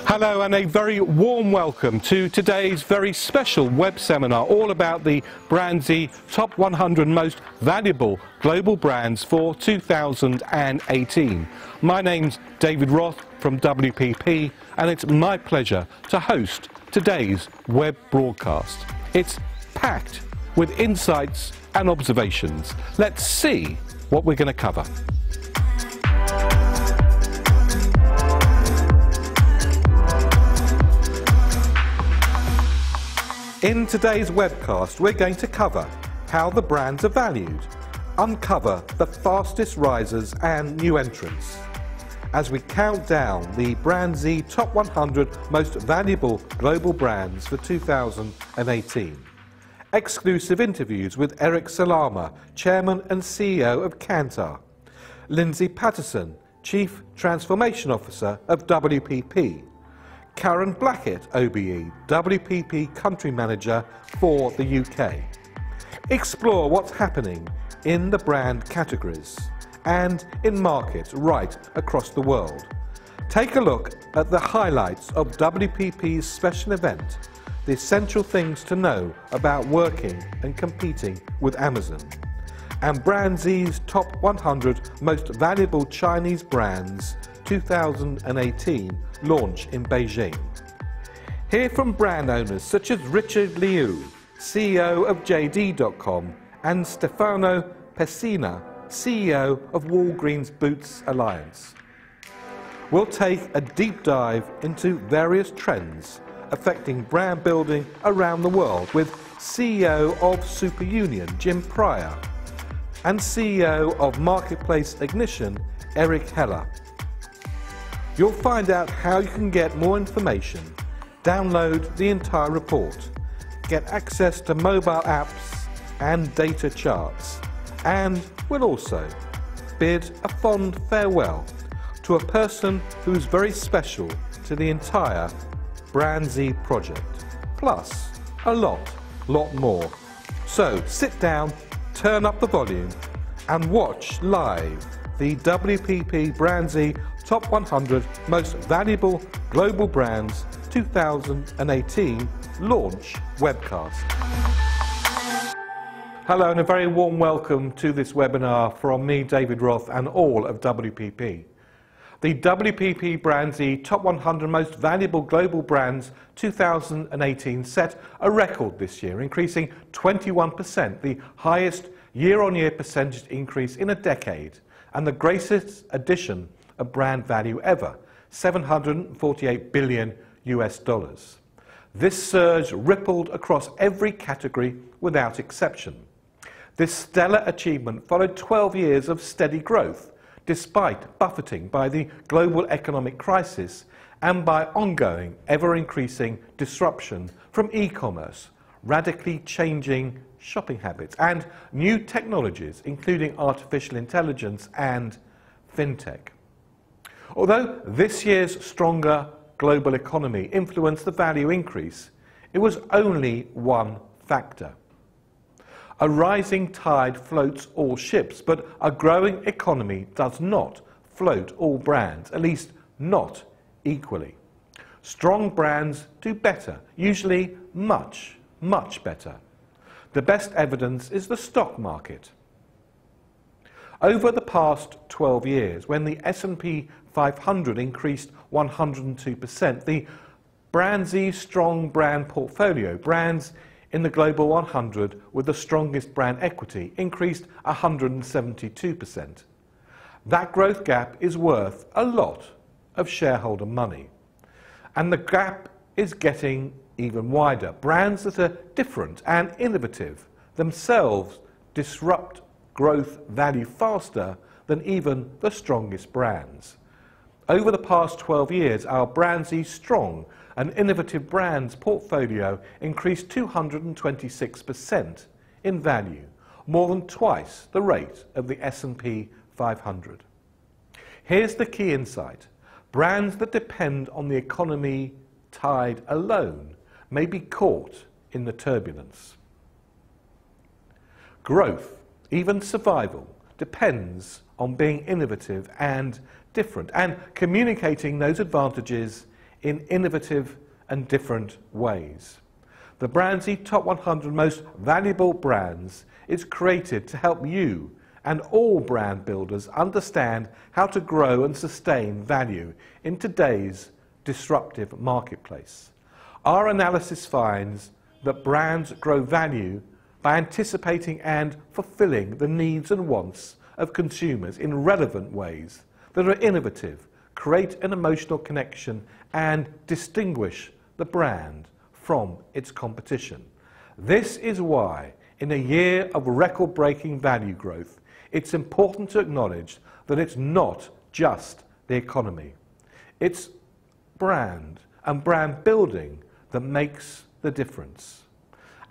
Hello and a very warm welcome to today's very special web seminar all about the BrandZ Top 100 Most Valuable Global Brands for 2018. My name's David Roth from WPP and it's my pleasure to host today's web broadcast. It's packed with insights and observations. Let's see what we're going to cover. In today's webcast, we're going to cover how the brands are valued, uncover the fastest risers and new entrants, as we count down the BrandZ Top 100 Most Valuable Global Brands for 2018. Exclusive interviews with Eric Salama, Chairman and CEO of Kantar, Lindsay Patterson, Chief Transformation Officer of WPP, Karen Blackett, OBE, WPP Country Manager for the UK. Explore what's happening in the brand categories and in markets right across the world. Take a look at the highlights of WPP's special event, the essential things to know about working and competing with Amazon, and BrandZ's Top 100 Most Valuable Chinese Brands 2018 launch in Beijing. Hear from brand owners such as Richard Liu, CEO of JD.com, and Stefano Pessina, CEO of Walgreens Boots Alliance. We'll take a deep dive into various trends affecting brand building around the world with CEO of Superunion, Jim Pryor, and CEO of Marketplace Ignition, Eric Heller. You'll find out how you can get more information, download the entire report, get access to mobile apps and data charts, and we'll also bid a fond farewell to a person who's very special to the entire BrandZ project, plus a lot more. So sit down, turn up the volume and watch live the WPP BrandZ Top 100 Most Valuable Global Brands 2018 launch webcast. Hello and a very warm welcome to this webinar from me, David Roth, and all of WPP. The WPP BrandZ Top 100 Most Valuable Global Brands 2018 set a record this year, increasing 21%, the highest year-on-year percentage increase in a decade, and the greatest addition of brand value ever, $748 billion US. This surge rippled across every category without exception. This stellar achievement followed 12 years of steady growth, despite buffeting by the global economic crisis and by ongoing, ever-increasing disruption from e-commerce, radically changing shopping habits, and new technologies, including artificial intelligence and fintech. Although this year's stronger global economy influenced the value increase, it was only one factor. A rising tide floats all ships, but a growing economy does not float all brands, at least not equally. Strong brands do better, usually much better. The best evidence is the stock market. Over the past 12 years, when the S&P 500 increased 102%, the BrandZ strong brand portfolio, brands in the Global 100 with the strongest brand equity, increased 172%. That growth gap is worth a lot of shareholder money. And the gap is getting even wider. Brands that are different and innovative themselves disrupt growth value faster than even the strongest brands. Over the past 12 years, our BrandZ strong and innovative brands portfolio increased 226% in value, more than twice the rate of the S&P 500. Here's the key insight. Brands that depend on the economy tide alone may be caught in the turbulence. Growth, even survival, depends on being innovative and different and communicating those advantages in innovative and different ways. The BrandZ Top 100 Most Valuable Brands is created to help you and all brand builders understand how to grow and sustain value in today's disruptive marketplace. Our analysis finds that brands grow value by anticipating and fulfilling the needs and wants of consumers in relevant ways that are innovative, create an emotional connection, and distinguish the brand from its competition. This is why, in a year of record-breaking value growth, it's important to acknowledge that it's not just the economy. It's brand and brand building that makes the difference.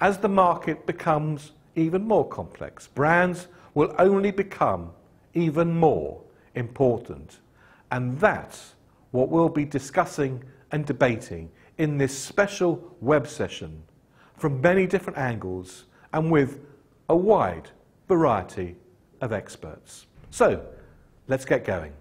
As the market becomes even more complex, brands will only become even more important. And that's what we'll be discussing and debating in this special web session from many different angles and with a wide variety of experts. So, let's get going.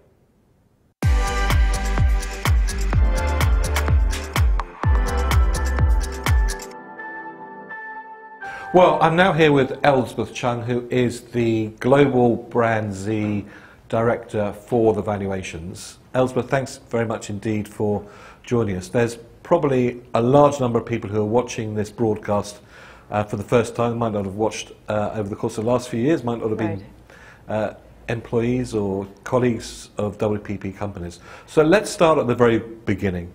Well, I'm now here with Elspeth Chung, who is the Global BrandZ Director for the Valuations. Elspeth, thanks very much indeed for joining us. There's probably a large number of people who are watching this broadcast for the first time, might not have watched over the course of the last few years, might not have been employees or colleagues of WPP companies. So let's start at the very beginning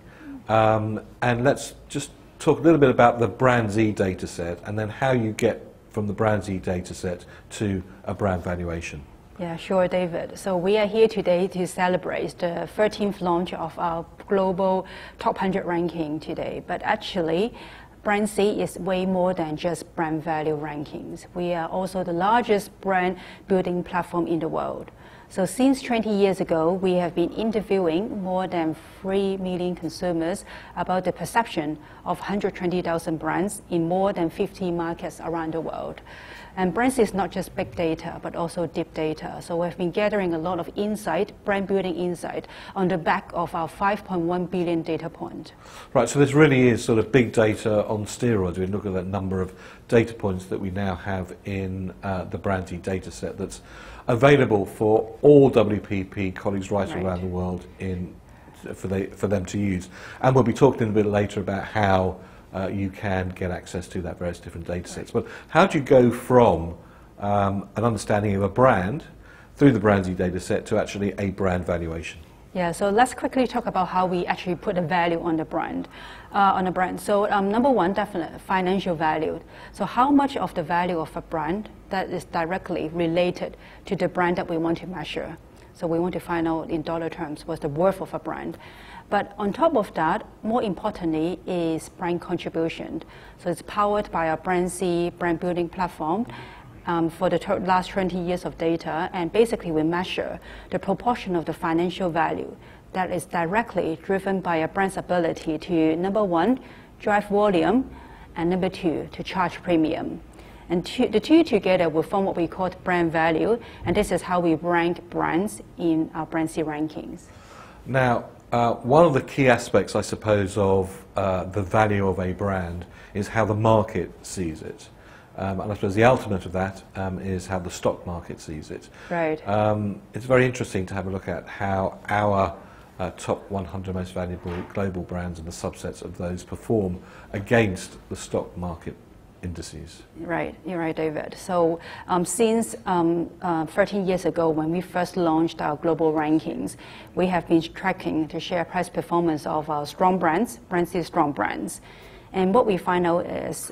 and let's just talk a little bit about the BrandZ data set and then how you get from the BrandZ data set to a brand valuation. Yeah, sure, David. So we are here today to celebrate the 13th launch of our global top 100 ranking today. But actually, BrandZ is way more than just brand value rankings. We are also the largest brand building platform in the world. So since 20 years ago, we have been interviewing more than 3 million consumers about the perception of 120,000 brands in more than 50 markets around the world. And BrandZ is not just big data, but also deep data. So we've been gathering a lot of insight, brand building insight, on the back of our 5.1 billion data point. Right, so this really is sort of big data on steroids. We look at that number of data points that we now have in the BrandZ data set that's available for all WPP colleagues right around the world for them to use. And we'll be talking a bit later about how you can get access to that various different data sets. But how do you go from an understanding of a brand through the BrandZ data set to actually a brand valuation? Yeah, so let's quickly talk about how we actually put a value on the brand. So number one, definitely financial value. So how much of the value of a brand that is directly related to the brand that we want to measure. So we want to find out in dollar terms what's the worth of a brand. But on top of that, more importantly, is brand contribution. So it's powered by our BrandZ brand building platform for the last 20 years of data. And basically, we measure the proportion of the financial value that is directly driven by a brand's ability to, number one, drive volume, and number two, to charge premium. And the two together will form what we call brand value. And this is how we rank brands in our BrandZ rankings. Now, one of the key aspects, I suppose, of the value of a brand is how the market sees it. And I suppose the ultimate of that is how the stock market sees it. Right. It's very interesting to have a look at how our top 100 most valuable global brands and the subsets of those perform against the stock market indices. Right, you're right, David. So since 13 years ago, when we first launched our global rankings, we have been tracking the share price performance of our strong brands, BrandZ strong brands. And what we find out is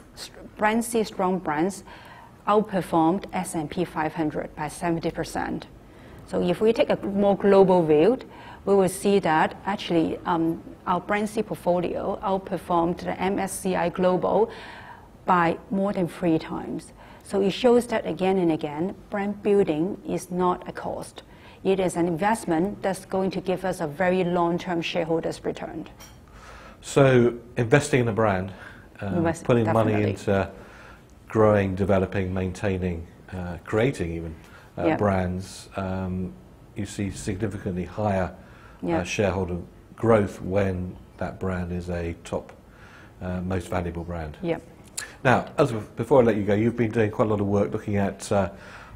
BrandZ strong brands outperformed S&P 500 by 70%. So if we take a more global view, we will see that actually our BrandZ portfolio outperformed the MSCI Global by more than 3 times. So it shows that again and again, brand building is not a cost. It is an investment that's going to give us a very long-term shareholders return. So investing in a brand, putting definitely money into growing, developing, maintaining, creating even brands, you see significantly higher shareholder growth when that brand is a top, most valuable brand. Yep. Now, Elizabeth, before I let you go, you've been doing quite a lot of work looking at, I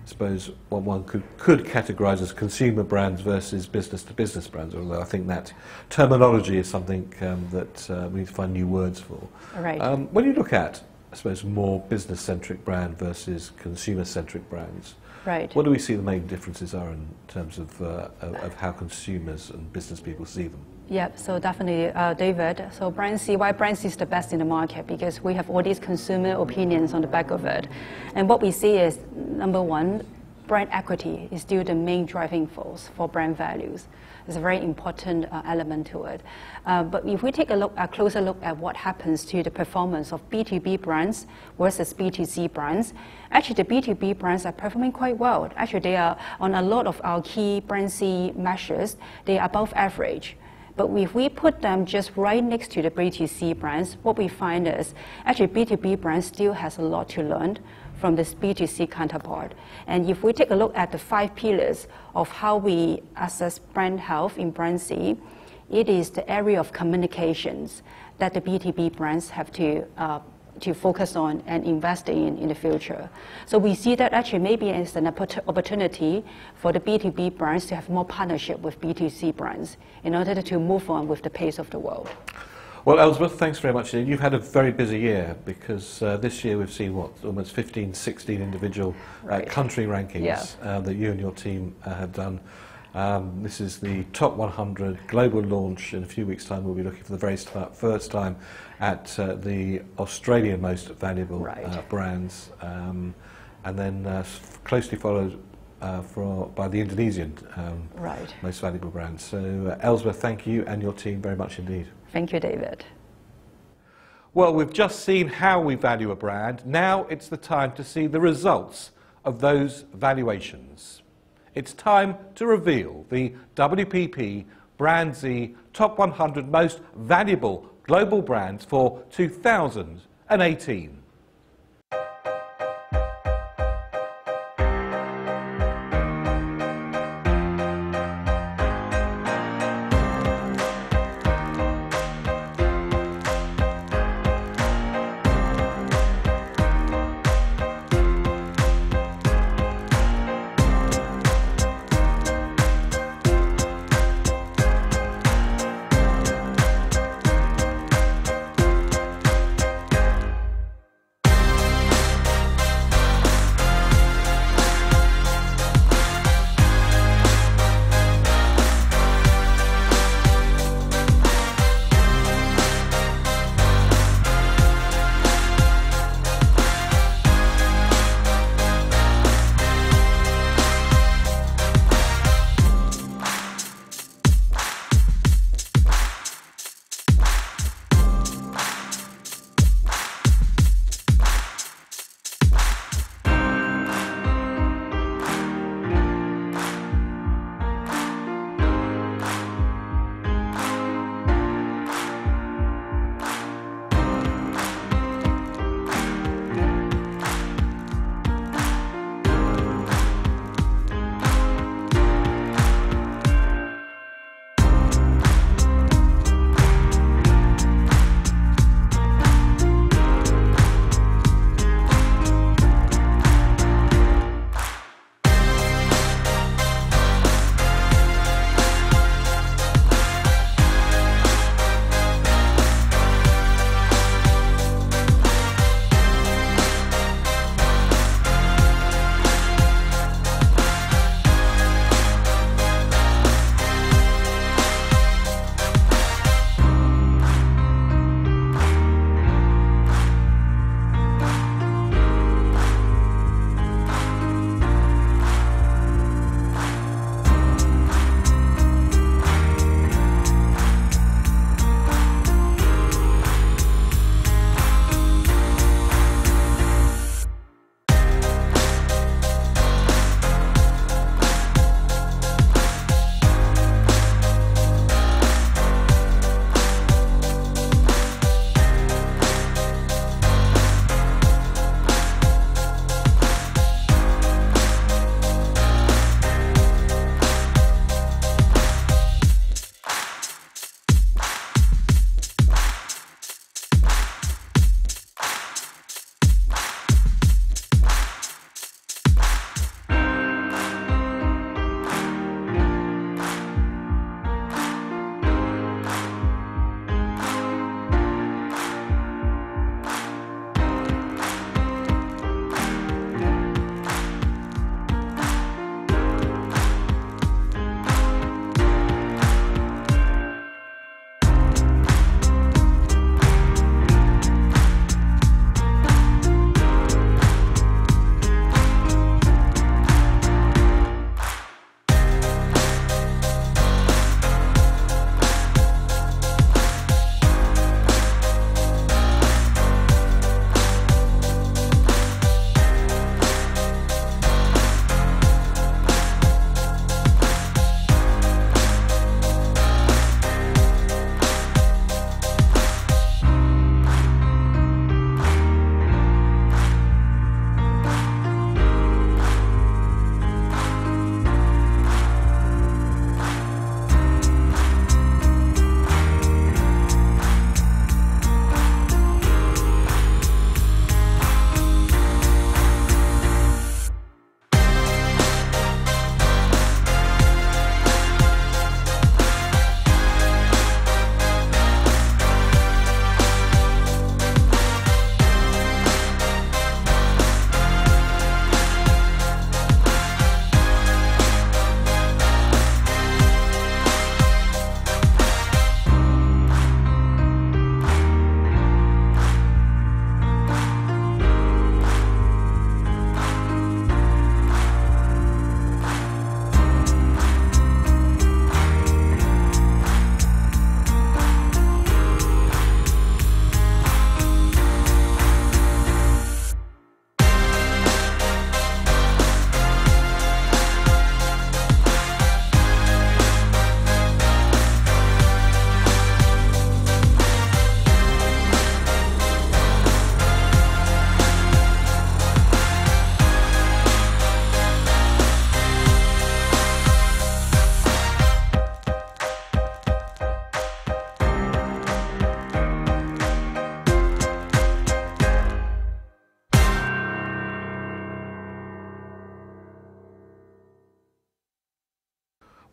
suppose, what one could categorise as consumer brands versus business-to-business brands, although I think that terminology is something that we need to find new words for. Right. When you look at, I suppose, more business-centric brand versus consumer-centric brands, Right. what do we see the main differences are in terms of how consumers and business people see them? Yep, so definitely, David. So BrandZ, why BrandZ is the best in the market? Because we have all these consumer opinions on the back of it. And what we see is, number one, brand equity is still the main driving force for brand values. It's a very important element to it. But if we take a closer look at what happens to the performance of B2B brands versus B2C brands, actually the B2B brands are performing quite well. Actually, they are on a lot of our key BrandZ measures, they are above average. But if we put them just right next to the B2C brands, what we find is actually B2B brands still has a lot to learn from this B2C counterpart. And if we take a look at the 5 pillars of how we assess brand health in BrandZ, it is the area of communications that the B2B brands have to focus on and invest in the future. So we see that actually maybe it's an opportunity for the B2B brands to have more partnership with B2C brands in order to move on with the pace of the world. Well, Elizabeth, thanks very much. You've had a very busy year because this year we've seen, what, almost 15, 16 individual country rankings that you and your team have done. This is the top 100 global launch. In a few weeks' time, we'll be looking for the very first time at the Australian most valuable brands, and then closely followed by the Indonesian most valuable brands. So, Elizabeth, thank you and your team very much indeed. Thank you, David. Well, we've just seen how we value a brand. Now it's the time to see the results of those valuations. It's time to reveal the WPP BrandZ Top 100 Most Valuable Global Brands for 2018.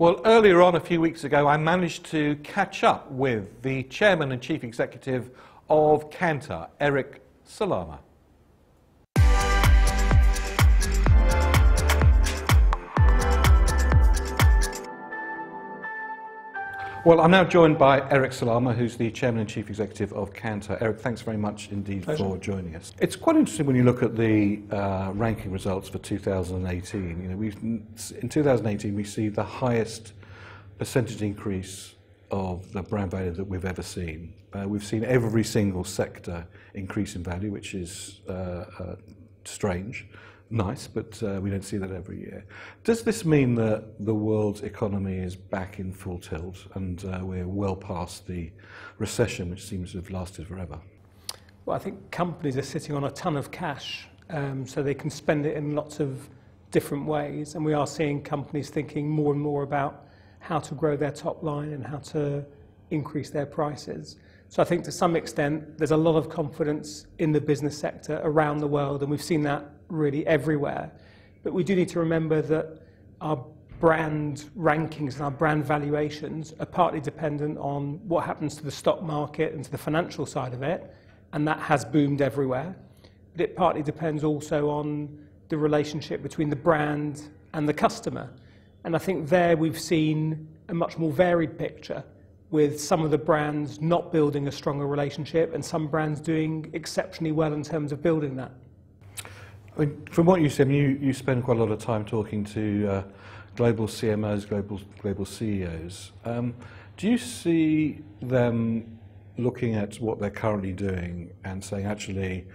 Well, earlier on, a few weeks ago, I managed to catch up with the Chairman and Chief Executive of Kantar, Eric Salama. Well, I'm now joined by Eric Salama, who's the Chairman and Chief Executive of Kantar. Eric, thanks very much indeed for joining us. It's quite interesting when you look at the ranking results for 2018. You know, in 2018 we see the highest percentage increase of the brand value that we've ever seen. We've seen every single sector increase in value, which is strange. Nice, but we don't see that every year. Does this mean that the world's economy is back in full tilt and we're well past the recession, which seems to have lasted forever? Well, I think companies are sitting on a ton of cash, so they can spend it in lots of different ways, and we are seeing companies thinking more and more about how to grow their top line and how to increase their prices. So I think to some extent there's a lot of confidence in the business sector around the world, and we've seen that really everywhere. But we do need to remember that our brand rankings and our brand valuations are partly dependent on what happens to the stock market and to the financial side of it, and that has boomed everywhere. But it partly depends also on the relationship between the brand and the customer. And I think there we've seen a much more varied picture, with some of the brands not building a stronger relationship and some brands doing exceptionally well in terms of building that. I mean, from what you said, you spend quite a lot of time talking to global CMOs, global CEOs. Do you see them looking at what they're currently doing and saying, actually,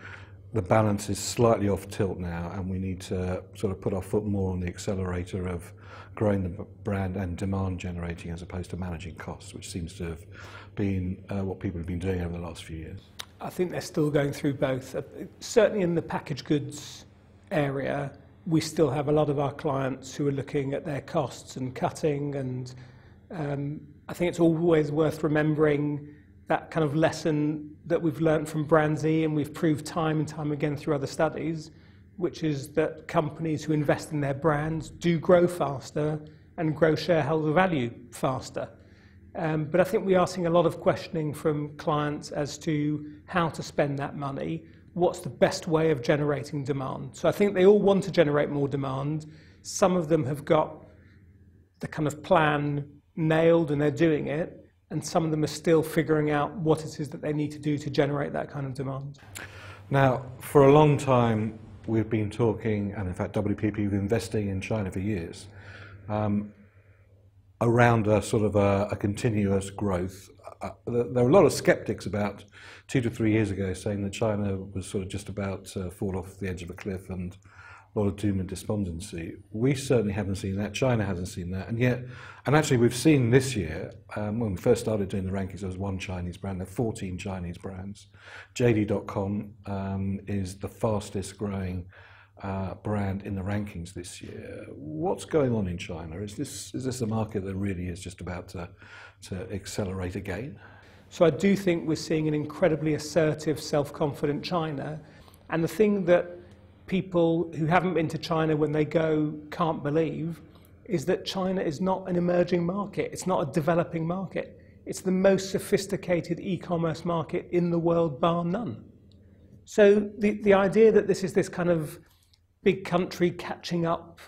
the balance is slightly off tilt now and we need to sort of put our foot more on the accelerator of growing the brand and demand generating as opposed to managing costs, which seems to have been what people have been doing over the last few years? I think they're still going through both. Certainly in the packaged goods area, we still have a lot of our clients who are looking at their costs and cutting, and I think it's always worth remembering that kind of lesson that we've learned from BrandZ, and we've proved time and time again through other studies, which is that companies who invest in their brands do grow faster and grow shareholder value faster. But I think we are seeing a lot of questioning from clients as to how to spend that money, what's the best way of generating demand. So I think they all want to generate more demand. Some of them have got the kind of plan nailed and they're doing it, and some of them are still figuring out what it is that they need to do to generate that kind of demand. Now, for a long time, we've been talking, and in fact WPP have been investing in China for years, around a sort of a continuous growth. There were a lot of skeptics about 2 to 3 years ago saying that China was sort of just about to fall off the edge of a cliff and a lot of doom and despondency. We certainly haven't seen that. China hasn't seen that. And actually we've seen this year, when we first started doing the rankings, there was one Chinese brand, there are 14 Chinese brands. JD.com is the fastest growing brand in the rankings this year. What's going on in China? Is this a market that really is just about to accelerate again? So I do think we're seeing an incredibly assertive, self-confident China, and the thing that people who haven't been to China when they go can't believe is that China is not an emerging market. It's not a developing market. It's the most sophisticated e-commerce market in the world, bar none. So the idea that this is this kind of big country catching up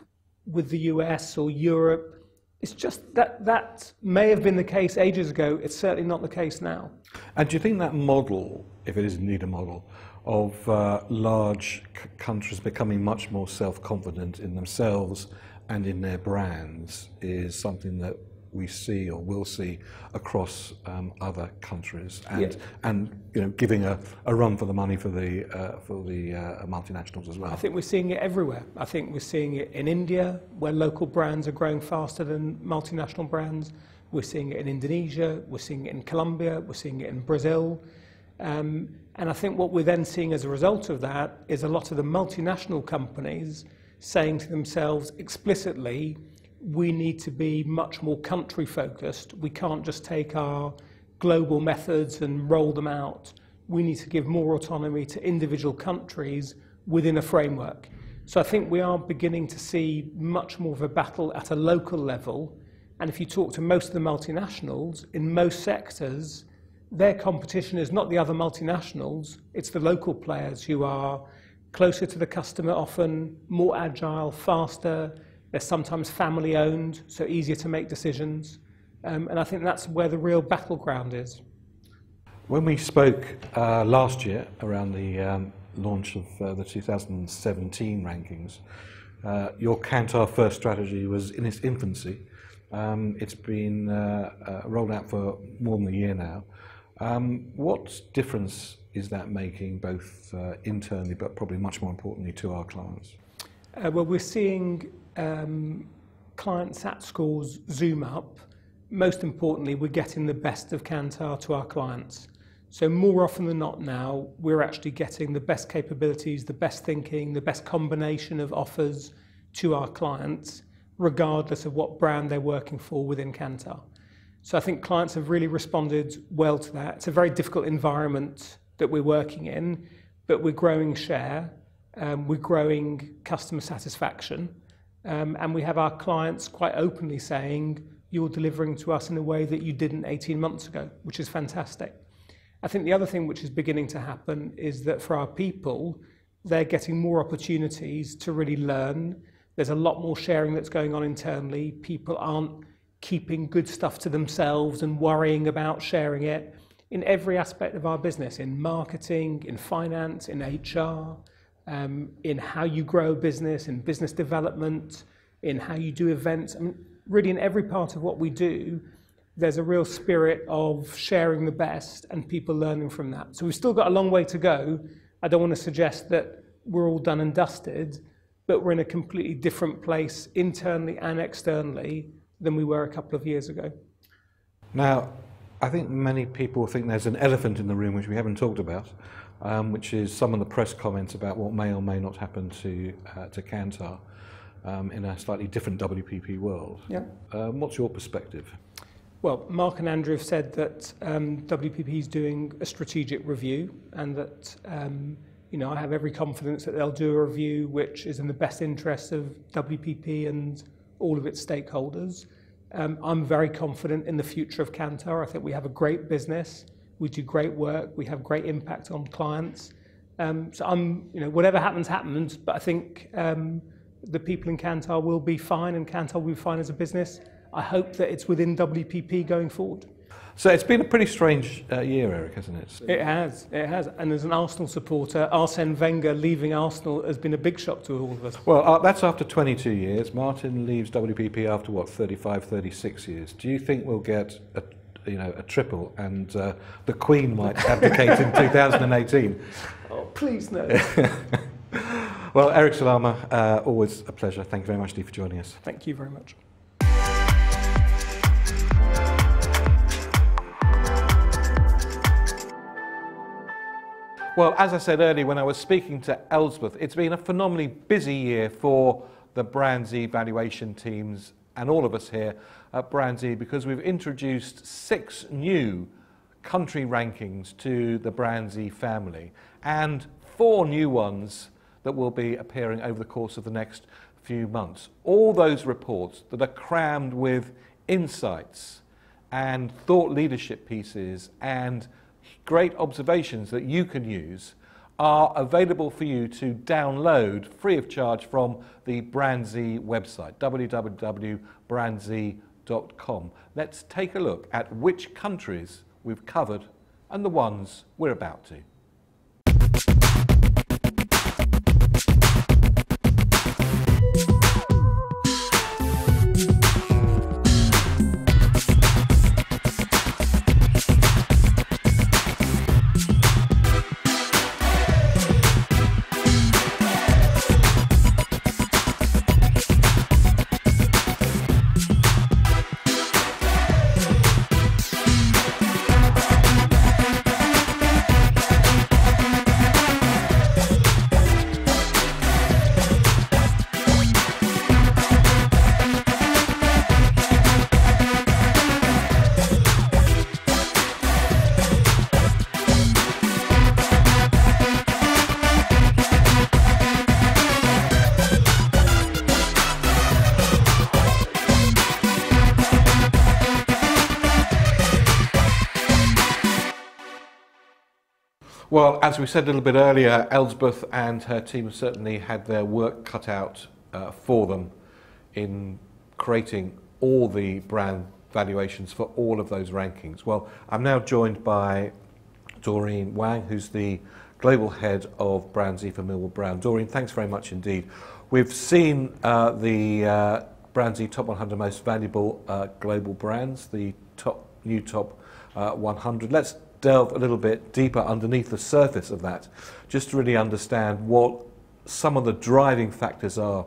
with the US or Europe, it's just that may have been the case ages ago. It's certainly not the case now. And do you think that model, if it is indeed a model, of large countries becoming much more self-confident in themselves and in their brands is something that we see or will see across other countries, and you know, giving a run for the money for the multinationals as well? I think we're seeing it everywhere. I think we're seeing it in India, where local brands are growing faster than multinational brands. We're seeing it in Indonesia. We're seeing it in Colombia. We're seeing it in Brazil. And I think what we're then seeing as a result of that is a lot of the multinational companies saying to themselves explicitly, we need to be much more country focused. We can't just take our global methods and roll them out. We need to give more autonomy to individual countries within a framework. So I think we are beginning to see much more of a battle at a local level And if you talk to most of the multinationals, in most sectors, their competition is not the other multinationals, it's the local players who are closer to the customer often, more agile, faster, they're sometimes family owned, so easier to make decisions. And I think that's where the real battleground is. When we spoke last year around the launch of the 2017 rankings, your Kantar First strategy was in its infancy. It's been rolled out for more than a year now. What difference is that making, both internally but probably much more importantly to our clients? Well, we're seeing client SAT scores zoom up. Most importantly, we're getting the best of Kantar to our clients. So more often than not now, we're actually getting the best capabilities, the best thinking, the best combination of offers to our clients, regardless of what brand they're working for within Kantar. So I think clients have really responded well to that. It's a very difficult environment that we're working in, but we're growing share, we're growing customer satisfaction, and we have our clients quite openly saying, you're delivering to us in a way that you didn't 18 months ago, which is fantastic. I think the other thing which is beginning to happen is that for our people, they're getting more opportunities to really learn. There's a lot more sharing that's going on internally. People aren't keeping good stuff to themselves and worrying about sharing it in every aspect of our business, in marketing, in finance, in HR, in how you grow a business, in business development, in how you do events. I mean, really in every part of what we do, there's a real spirit of sharing the best and people learning from that. So we've still got a long way to go. I don't want to suggest that we're all done and dusted, but we're in a completely different place internally and externally than we were a couple of years ago. Now, I think many people think there's an elephant in the room which we haven't talked about, which is some of the press comments about what may or may not happen to Kantar in a slightly different WPP world. Yeah. What's your perspective? Well, Mark and Andrew have said that WPP is doing a strategic review, and that I have every confidence that they'll do a review which is in the best interest of WPP and all of its stakeholders. I'm very confident in the future of Kantar. I think we have a great business, we do great work, we have great impact on clients. So whatever happens, but I think the people in Kantar will be fine, and Kantar will be fine as a business. I hope that it's within WPP going forward. So it's been a pretty strange year, Eric, hasn't it? It has. And as an Arsenal supporter, Arsene Wenger leaving Arsenal has been a big shock to all of us. Well, that's after 22 years. Martin leaves WPP after, what, 35, 36 years. Do you think we'll get a triple and the Queen might abdicate in 2018? Oh, please no. Well, Eric Salama, always a pleasure. Thank you very much, Lee, for joining us. Thank you very much. Well, as I said earlier when I was speaking to Elspeth, it's been a phenomenally busy year for the BrandZ valuation teams and all of us here at BrandZ, because we've introduced 6 new country rankings to the BrandZ family and 4 new ones that will be appearing over the course of the next few months. All those reports that are crammed with insights and thought leadership pieces and great observations that you can use are available for you to download free of charge from the BrandZ website, www.brandzcom. Let's take a look at which countries we've covered and the ones we're about to. Well, as we said a little bit earlier, Elsbeth and her team have certainly had their work cut out for them in creating all the brand valuations for all of those rankings. Well, I'm now joined by Doreen Wang, who's the Global Head of BrandZ for Millwall Brown. Doreen, thanks very much indeed. We've seen the BrandZ Top 100 Most Valuable Global Brands, the new Top 100. Let's delve a little bit deeper underneath the surface of that, just to really understand what some of the driving factors are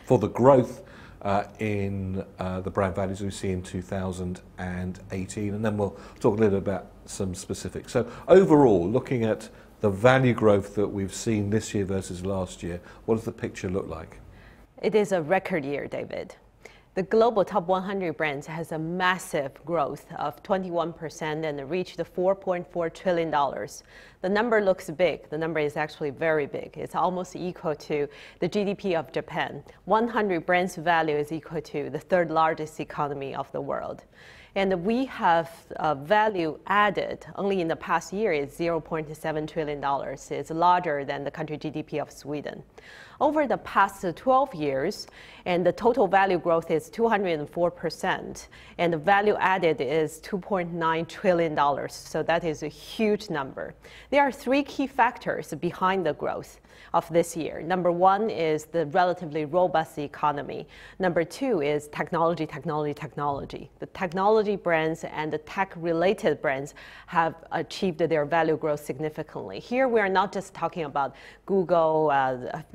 for the growth in the brand values we see in 2018, and then we'll talk a little about some specifics. So overall, looking at the value growth that we've seen this year versus last year, what does the picture look like? It is a record year, David. The global top 100 brands has a massive growth of 21% and reached $4.4 trillion. The number looks big. The number is actually very big. It's almost equal to the GDP of Japan. 100 brands value is equal to the third largest economy of the world. And we have value added only in the past year is $0.7 trillion. It's larger than the country GDP of Sweden. Over the past 12 years, and the total value growth is 204%, and the value added is $2.9 trillion. So that is a huge number. There are three key factors behind the growth of this year. Number one is the relatively robust economy. Number two is technology. The technology brands and the tech-related brands have achieved their value growth significantly. Here we are not just talking about Google,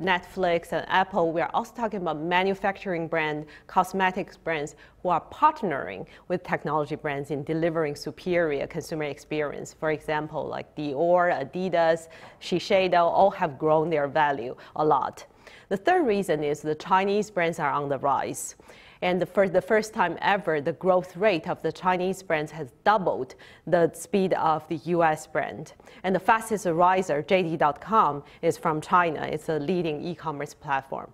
Netflix, and Apple. We are also talking about manufacturing brands, cosmetics brands who are partnering with technology brands in delivering superior consumer experience. For example, like Dior, Adidas, Shiseido all have grown their value a lot. The third reason is the Chinese brands are on the rise. And for the first time ever, the growth rate of the Chinese brands has doubled the speed of the US brand. And the fastest riser, JD.com, is from China. It's a leading e-commerce platform.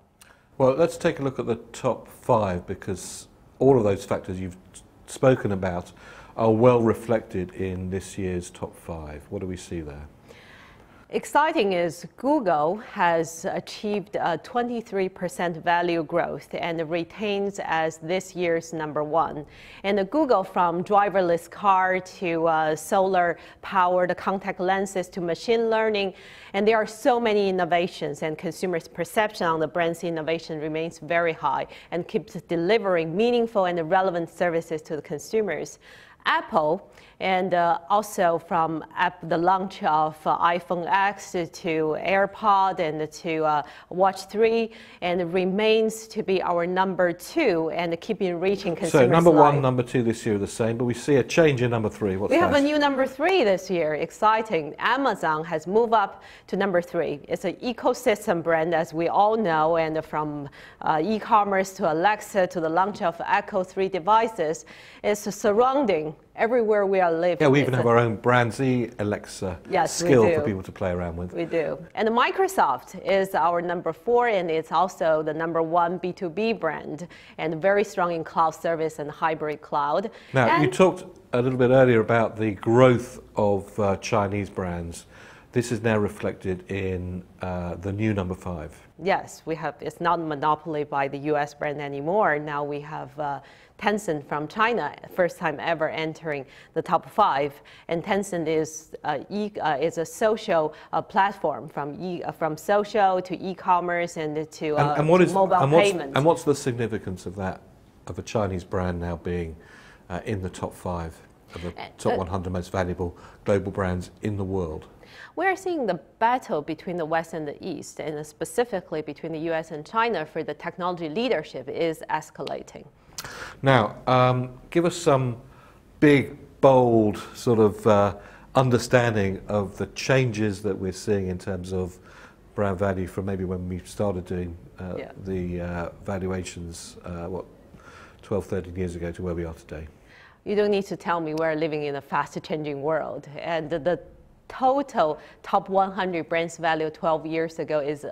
Well, let's take a look at the top 5, because all of those factors you've spoken about are well reflected in this year's top 5. What do we see there? Exciting is Google has achieved a 23% value growth and retains as this year's number 1. And the Google, from driverless car to solar-powered contact lenses to machine learning, and there are so many innovations, and consumers' perception on the brand's innovation remains very high and keeps delivering meaningful and relevant services to the consumers. Apple, and also from the launch of iPhone X to AirPod and to Watch 3, and remains to be our number 2 and keeping reaching consumers. So number 1, number 2 this year are the same, but we see a change in number 3. What's we have a new number 3 this year. Exciting. Amazon has moved up to number 3. It's an ecosystem brand, as we all know, and from e-commerce to Alexa to the launch of Echo 3 devices, it's surrounding everywhere we are living. Yeah, we even have our own BrandZ Alexa skill for people to play around with. We do. And Microsoft is our number 4, and it's also the number 1 B2B brand, and very strong in cloud service and hybrid cloud. Now, you talked a little bit earlier about the growth of Chinese brands. This is now reflected in the new number 5. Yes, we have. It's not a monopoly by the US brand anymore. Now we have Tencent from China, first time ever entering the top 5. And Tencent is a social platform, from social to e-commerce and to mobile payments. And what's the significance of that, of a Chinese brand now being in the top 5 of the top 100 most valuable global brands in the world? We're seeing the battle between the West and the East, and specifically between the US and China for the technology leadership is escalating. Now, give us some big, bold sort of understanding of the changes that we're seeing in terms of brand value from maybe when we started doing the valuations, 12, 13 years ago to where we are today. You don't need to tell me we're living in a fast-changing world, and the total top 100 brands value 12 years ago is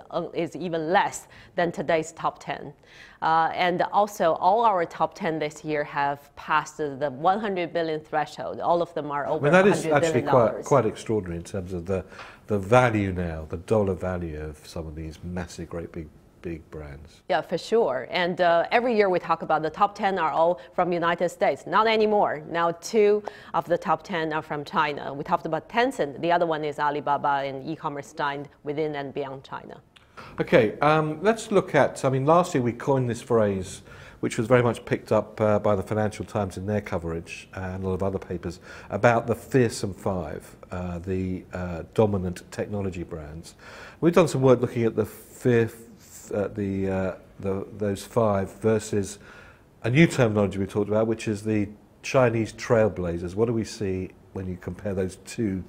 even less than today's top 10. And also, all our top 10 this year have passed the 100 billion threshold. All of them are over $100 billion. That is actually quite extraordinary in terms of the value now, the dollar value of some of these massive, great big brands. Yeah, for sure. And every year we talk about the top 10 are all from United States. Not anymore. Now 2 of the top 10 are from China. We talked about Tencent. The other one is Alibaba and e-commerce giant within and beyond China. Okay, let's look at, I mean, last year we coined this phrase, which was very much picked up by the Financial Times in their coverage and a lot of other papers, about the fearsome 5, the dominant technology brands. We've done some work looking at those 5 versus a new terminology we talked about, which is the Chinese trailblazers. What do we see when you compare those two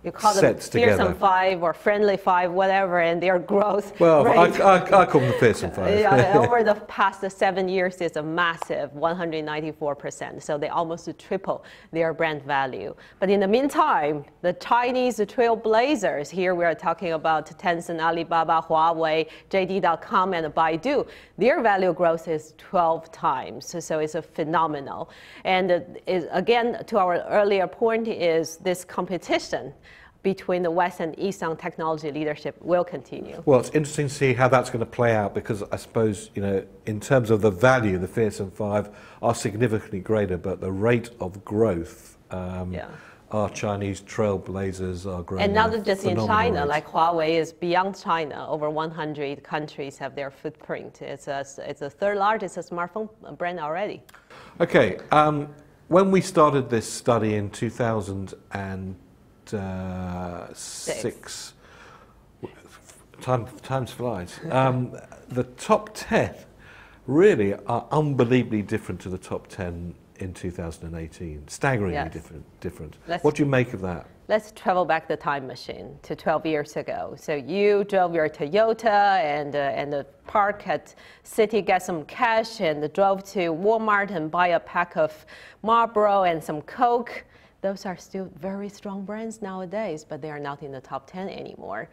you call sets them fearsome 5 or friendly 5, whatever, and their growth Well, rate. I call them the fearsome 5. Yeah, over the past 7 years, it's a massive 194%. So they almost triple their brand value. But in the meantime, the Chinese trailblazers, here we are talking about Tencent, Alibaba, Huawei, JD.com, and Baidu. Their value growth is 12 times. So it's a phenomenal. And again, to our earlier point, is this competition between the West and East on technology leadership will continue. Well, it's interesting to see how that's going to play out, because I suppose, you know, in terms of the value, the fearsome 5 are significantly greater, but the rate of growth, our Chinese trailblazers are growing. And not just in China, rate. like Huawei is beyond China. Over 100 countries have their footprint. It's the third largest smartphone brand already. Okay, when we started this study in 2006, time flies. The top 10 really are unbelievably different to the top 10 in 2018. Staggeringly different. What do you make of that? Let's travel back the time machine to 12 years ago. So you drove your Toyota and park at City, get some cash, and drove to Walmart and buy a pack of Marlboro and some Coke. Those are still very strong brands nowadays, but they are not in the top 10 anymore.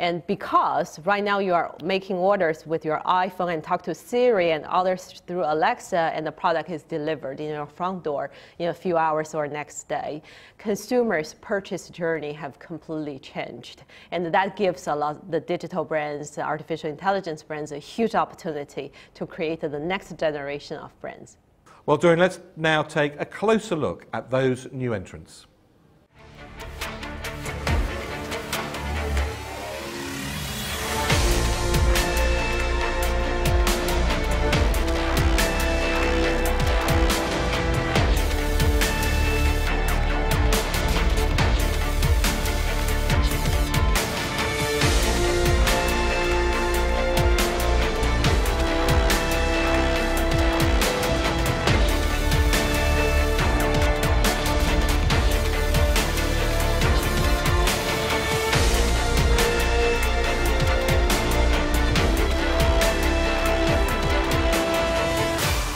And because right now you are making orders with your iPhone and talk to Siri and others through Alexa, and the product is delivered in your front door in a few hours or next day, consumers' purchase journey have completely changed. And that gives the digital brands, the artificial intelligence brands, a huge opportunity to create the next generation of brands. Well, Dorian, let's now take a closer look at those new entrants.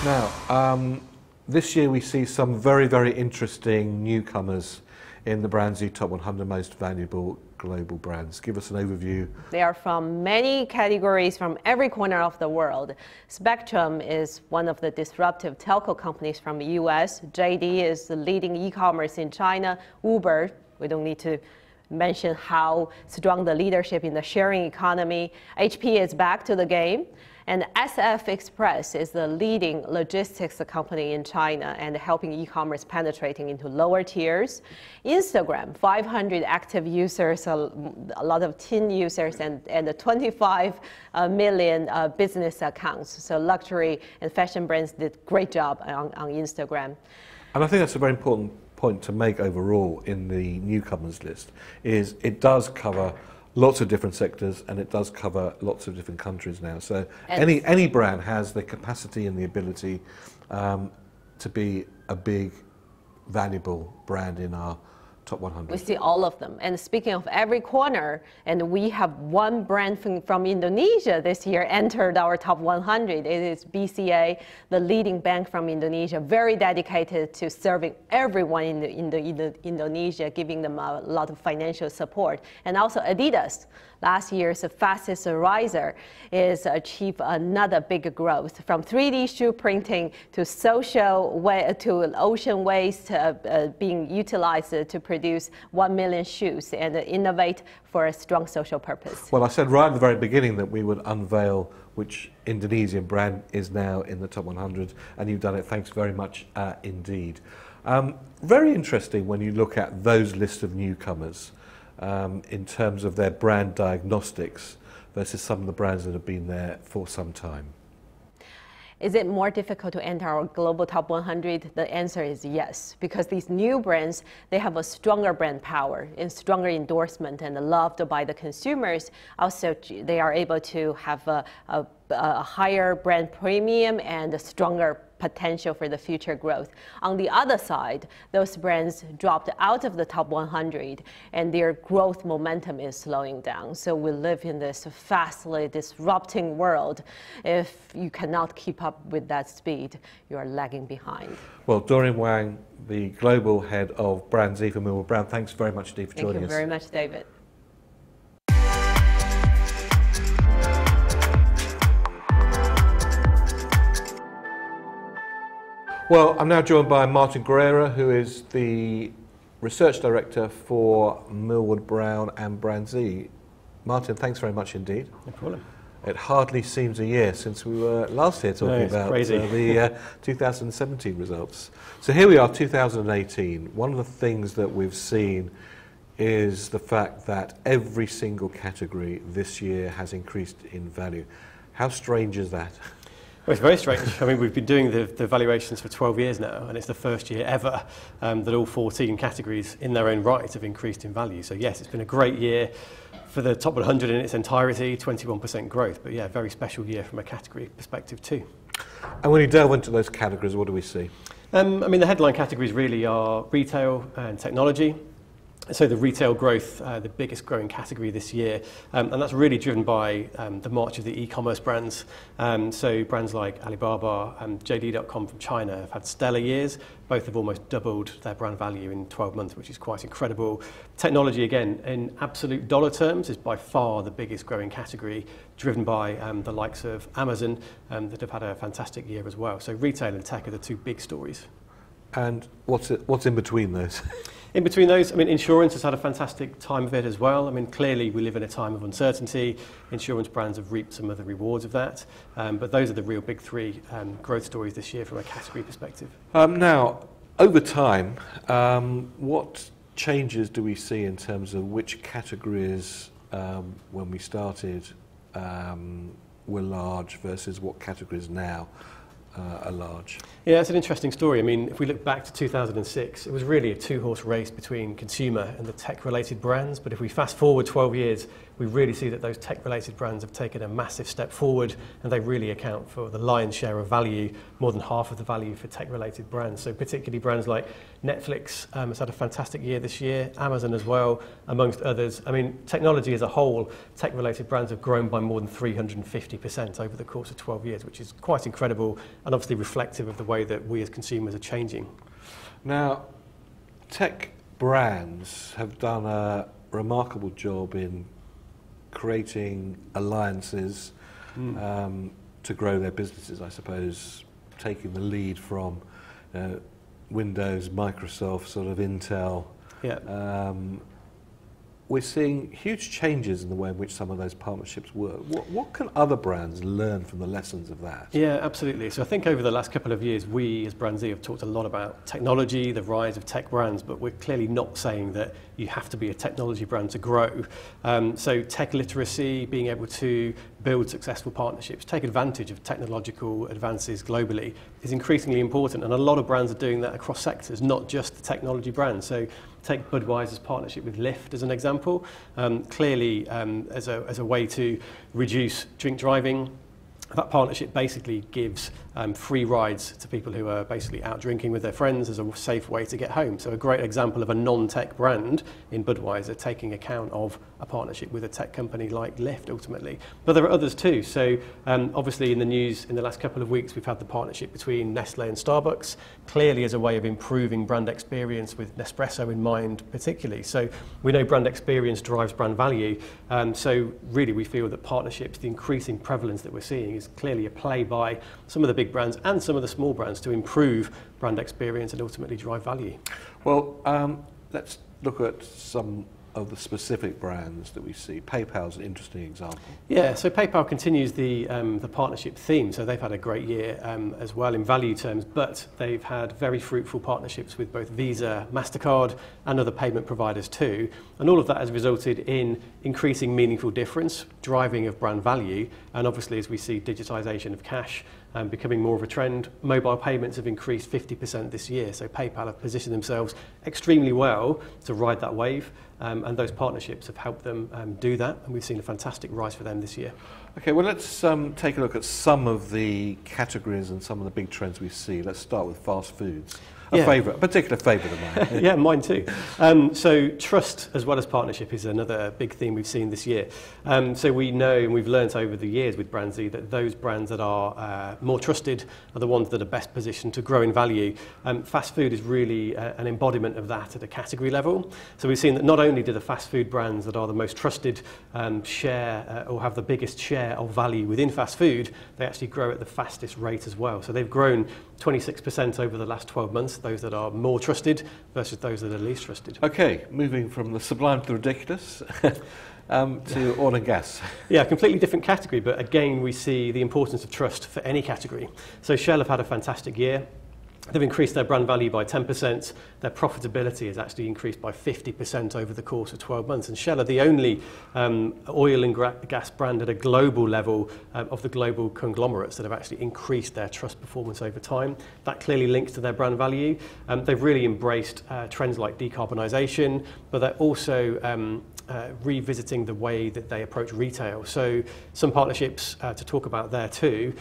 Now, this year we see some very, very interesting newcomers in the BrandZ Top 100 Most Valuable Global Brands. Give us an overview. They are from many categories from every corner of the world. Spectrum is one of the disruptive telco companies from the US. JD is the leading e-commerce in China. Uber, we don't need to mention how strong the leadership in the sharing economy. HP is back to the game. And SF Express is the leading logistics company in China and helping e-commerce penetrating into lower tiers. Instagram, 500 active users, a lot of teen users, and 25 million business accounts. So luxury and fashion brands did a great job on Instagram. And I think that's a very important point to make overall in the newcomers list, is it does cover lots of different sectors, and it does cover lots of different countries now. So any brand has the capacity and the ability to be a big, valuable brand in our Top 100? We see all of them. And speaking of every corner, and we have one brand from Indonesia this year entered our top 100. It is BCA, the leading bank from Indonesia, very dedicated to serving everyone in Indonesia, giving them a lot of financial support. And also Adidas, last year's fastest riser, is achieved another big growth from 3D shoe printing to to ocean waste being utilized to produce 1 million shoes and innovate for a strong social purpose. Well, I said right at the very beginning that we would unveil which Indonesian brand is now in the top 100, and you've done it. Thanks very much indeed. Very interesting when you look at those lists of newcomers in terms of their brand diagnostics versus some of the brands that have been there for some time. Is it more difficult to enter our global top 100? The answer is yes, because these new brands, they have a stronger brand power and stronger endorsement and loved by the consumers. Also, they are able to have a higher brand premium and a stronger potential for the future growth. On the other side, those brands dropped out of the top 100 and their growth momentum is slowing down. So we live in this fastly disrupting world. If you cannot keep up with that speed, you are lagging behind. Well, Doreen Wang, the global head of BrandZ for Millward Brown, thanks very much indeed for joining us. Thank you very much, David. Well, I'm now joined by Martin Guerrera, who is the Research Director for Millward Brown and BrandZ. Martin, thanks very much indeed. No problem. It hardly seems a year since we were last here talking about the 2017 results. So here we are, 2018. One of the things that we've seen is the fact that every single category this year has increased in value. How strange is that? Well, it's very strange. I mean, we've been doing the valuations for 12 years now, and it's the first year ever that all 14 categories in their own right have increased in value. So yes, it's been a great year for the top 100 in its entirety, 21% growth. But yeah, very special year from a category perspective too. And when you delve into those categories, what do we see? I mean, the headline categories really are retail and technology. So the retail growth, the biggest growing category this year, and that's really driven by the march of the e-commerce brands. So brands like Alibaba and JD.com from China have had stellar years. Both have almost doubled their brand value in 12 months, which is quite incredible. Technology, again, in absolute dollar terms, is by far the biggest growing category, driven by the likes of Amazon that have had a fantastic year as well. So retail and tech are the two big stories. And what's in between those? In between those, I mean, insurance has had a fantastic time of it as well. I mean, clearly we live in a time of uncertainty. Insurance brands have reaped some of the rewards of that. But those are the real big three growth stories this year from a category perspective. Now, over time, what changes do we see in terms of which categories, when we started, were large versus what categories now are large? Yeah, it's an interesting story. I mean, if we look back to 2006, it was really a two-horse race between consumer and the tech-related brands. But if we fast forward 12 years, we really see that those tech-related brands have taken a massive step forward, and they really account for the lion's share of value, more than half of the value for tech-related brands. So particularly brands like Netflix has had a fantastic year this year, Amazon as well, amongst others. I mean, technology as a whole, tech-related brands have grown by more than 350% over the course of 12 years, which is quite incredible and obviously reflective of the way that we as consumers are changing. Now, Tech brands have done a remarkable job in creating alliances to grow their businesses, I suppose, taking the lead from Windows, Microsoft, sort of Intel. Yeah. We're seeing huge changes in the way in which some of those partnerships work. What can other brands learn from the lessons of that? Yeah, absolutely. So I think over the last couple of years, we as BrandZ have talked a lot about technology, the rise of tech brands, but we're clearly not saying that you have to be a technology brand to grow. So tech literacy, being able to build successful partnerships, take advantage of technological advances globally is increasingly important. And a lot of brands are doing that across sectors, not just the technology brands. So take Budweiser's partnership with Lyft as an example. Clearly, as a way to reduce drink driving, that partnership basically gives free rides to people who are basically out drinking with their friends as a safe way to get home. So a great example of a non-tech brand in Budweiser taking account of a partnership with a tech company like Lyft ultimately. But there are others too. So obviously in the news in the last couple of weeks, we've had the partnership between Nestle and Starbucks, clearly as a way of improving brand experience with Nespresso in mind particularly. So we know brand experience drives brand value. So really we feel that partnerships, the increasing prevalence that we're seeing is clearly a play by some of the big brands and some of the small brands to improve brand experience and ultimately drive value. Well, let's look at some of the specific brands that we see. PayPal's an interesting example. Yeah, so PayPal continues the partnership theme. So they've had a great year as well in value terms, but they've had very fruitful partnerships with both Visa, MasterCard and other payment providers too. And all of that has resulted in increasing meaningful difference, driving of brand value. And obviously as we see digitization of cash becoming more of a trend, mobile payments have increased 50% this year. So PayPal have positioned themselves extremely well to ride that wave. And those partnerships have helped them do that, and we've seen a fantastic rise for them this year. Okay, well let's take a look at some of the categories and some of the big trends we see. Let's start with fast foods. A particular favourite of mine. Yeah, mine too. So trust as well as partnership is another big theme we've seen this year. So we know and we've learnt over the years with BrandZ that those brands that are more trusted are the ones that are best positioned to grow in value. Fast food is really an embodiment of that at a category level. So we've seen that not only do the fast food brands that are the most trusted share or have the biggest share of value within fast food, they actually grow at the fastest rate as well. So they've grown 26% over the last 12 months, those that are more trusted versus those that are least trusted. Okay, moving from the sublime to the ridiculous to oil and gas. Yeah, completely different category, but again, we see the importance of trust for any category. So Shell have had a fantastic year. They've increased their brand value by 10%. Their profitability has actually increased by 50% over the course of 12 months. And Shell are the only oil and gas brand at a global level of the global conglomerates that have actually increased their trust performance over time. That clearly links to their brand value. They've really embraced trends like decarbonisation, but they're also revisiting the way that they approach retail. So some partnerships to talk about there too.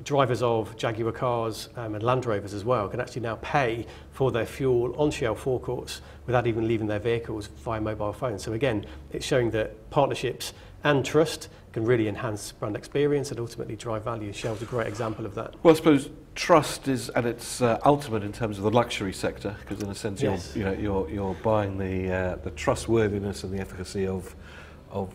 Drivers of Jaguar cars and Land Rovers as well can actually now pay for their fuel on Shell forecourts without even leaving their vehicles via mobile phone. So again, it's showing that partnerships and trust can really enhance brand experience and ultimately drive value. Shell's a great example of that. Well, I suppose trust is at its ultimate in terms of the luxury sector, because in a sense you're buying the trustworthiness and the efficacy of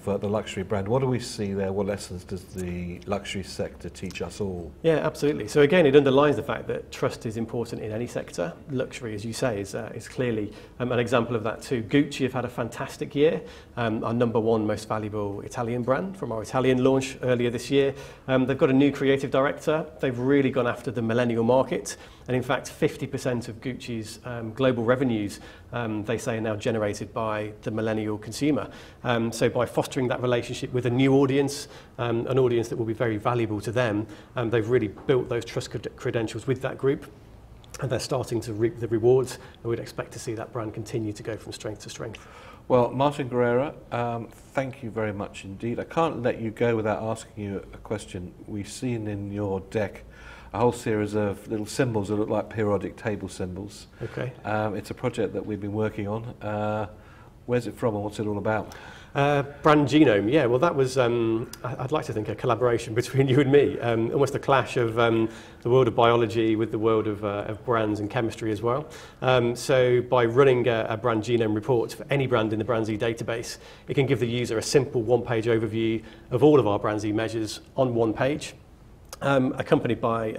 the luxury brand. What do we see there? What lessons does the luxury sector teach us all? Yeah, absolutely. So again, it underlines the fact that trust is important in any sector. Luxury, as you say, is clearly an example of that too. Gucci have had a fantastic year, our #1 most valuable Italian brand from our Italian launch earlier this year. They've got a new creative director. They've really gone after the millennial market. And in fact, 50% of Gucci's global revenues, they say, are now generated by the millennial consumer. So by fostering that relationship with a new audience, an audience that will be very valuable to them, they've really built those trust credentials with that group. And they're starting to reap the rewards. And we'd expect to see that brand continue to go from strength to strength. Well, Martin Guerrera, thank you very much indeed. I can't let you go without asking you a question. We've seen in your deck a whole series of little symbols that look like periodic table symbols. Okay. It's a project that we've been working on. Where's it from and what's it all about? Brand Genome, yeah, well that was, I'd like to think, a collaboration between you and me, almost a clash of the world of biology with the world of brands and chemistry as well. So by running a brand genome report for any brand in the BrandZ database, it can give the user a simple one-page overview of all of our BrandZ measures on one page. Accompanied by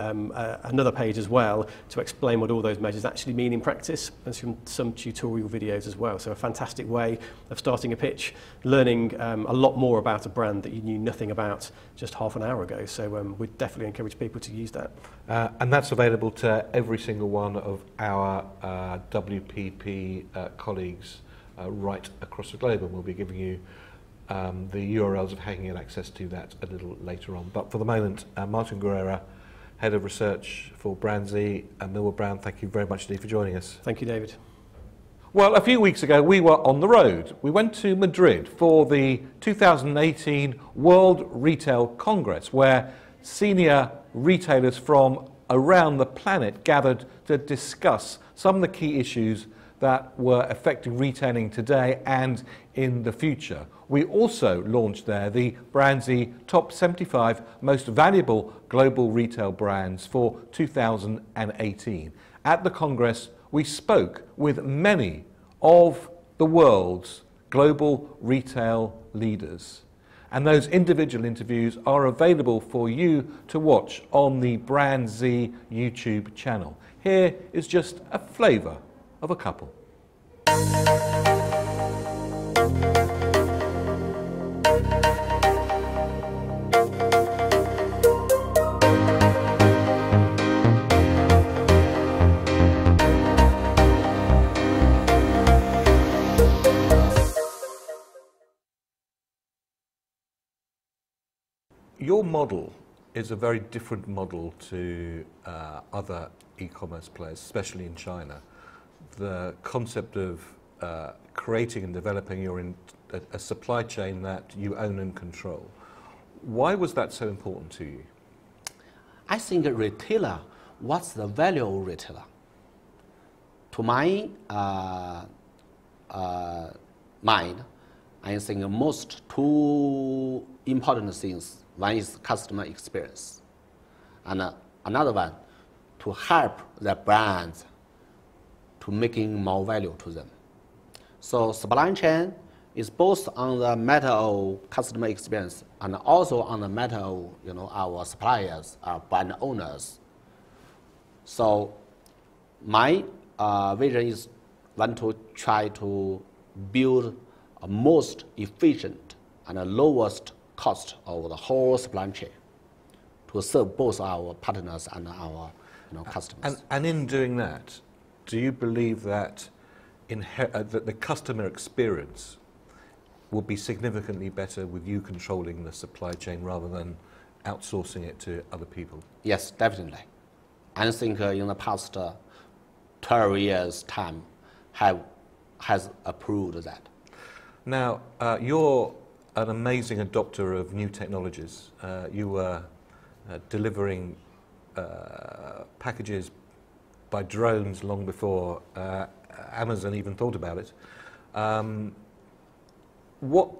another page as well to explain what all those measures actually mean in practice, and some tutorial videos as well. So a fantastic way of starting a pitch, learning a lot more about a brand that you knew nothing about just half an hour ago. So we'd definitely encourage people to use that. And that's available to every single one of our WPP colleagues right across the globe, and we'll be giving you the URLs of how you can get access to that a little later on. But for the moment, Martin Guerrera, Head of Research for BrandZ, and Millward Brown, thank you very much indeed for joining us. Thank you, David. Well, a few weeks ago we were on the road. We went to Madrid for the 2018 World Retail Congress, where senior retailers from around the planet gathered to discuss some of the key issues that were affecting retailing today and in the future. We also launched there the BrandZ Top 75 Most Valuable Global Retail Brands for 2018. At the Congress, we spoke with many of the world's global retail leaders. And those individual interviews are available for you to watch on the BrandZ YouTube channel. Here is just a flavour of a couple. Your model is a very different model to other e-commerce players, especially in China. The concept of creating and developing a supply chain that you own and control. Why was that so important to you? I think a retailer, what's the value of retailer? To my mind, I think the most two important things. One is customer experience, and another one, to help the brands to making more value to them. So supply chain is both on the matter of customer experience and also on the matter of our suppliers, our brand owners. So my vision is want to try to build a most efficient and the lowest cost of the whole supply chain to serve both our partners and our customers. And in doing that, do you believe that that the customer experience will be significantly better with you controlling the supply chain rather than outsourcing it to other people? Yes, definitely. I think in the past 12 years' time has approved that. Now, you're an amazing adopter of new technologies. You were delivering packages by drones long before Amazon even thought about it. What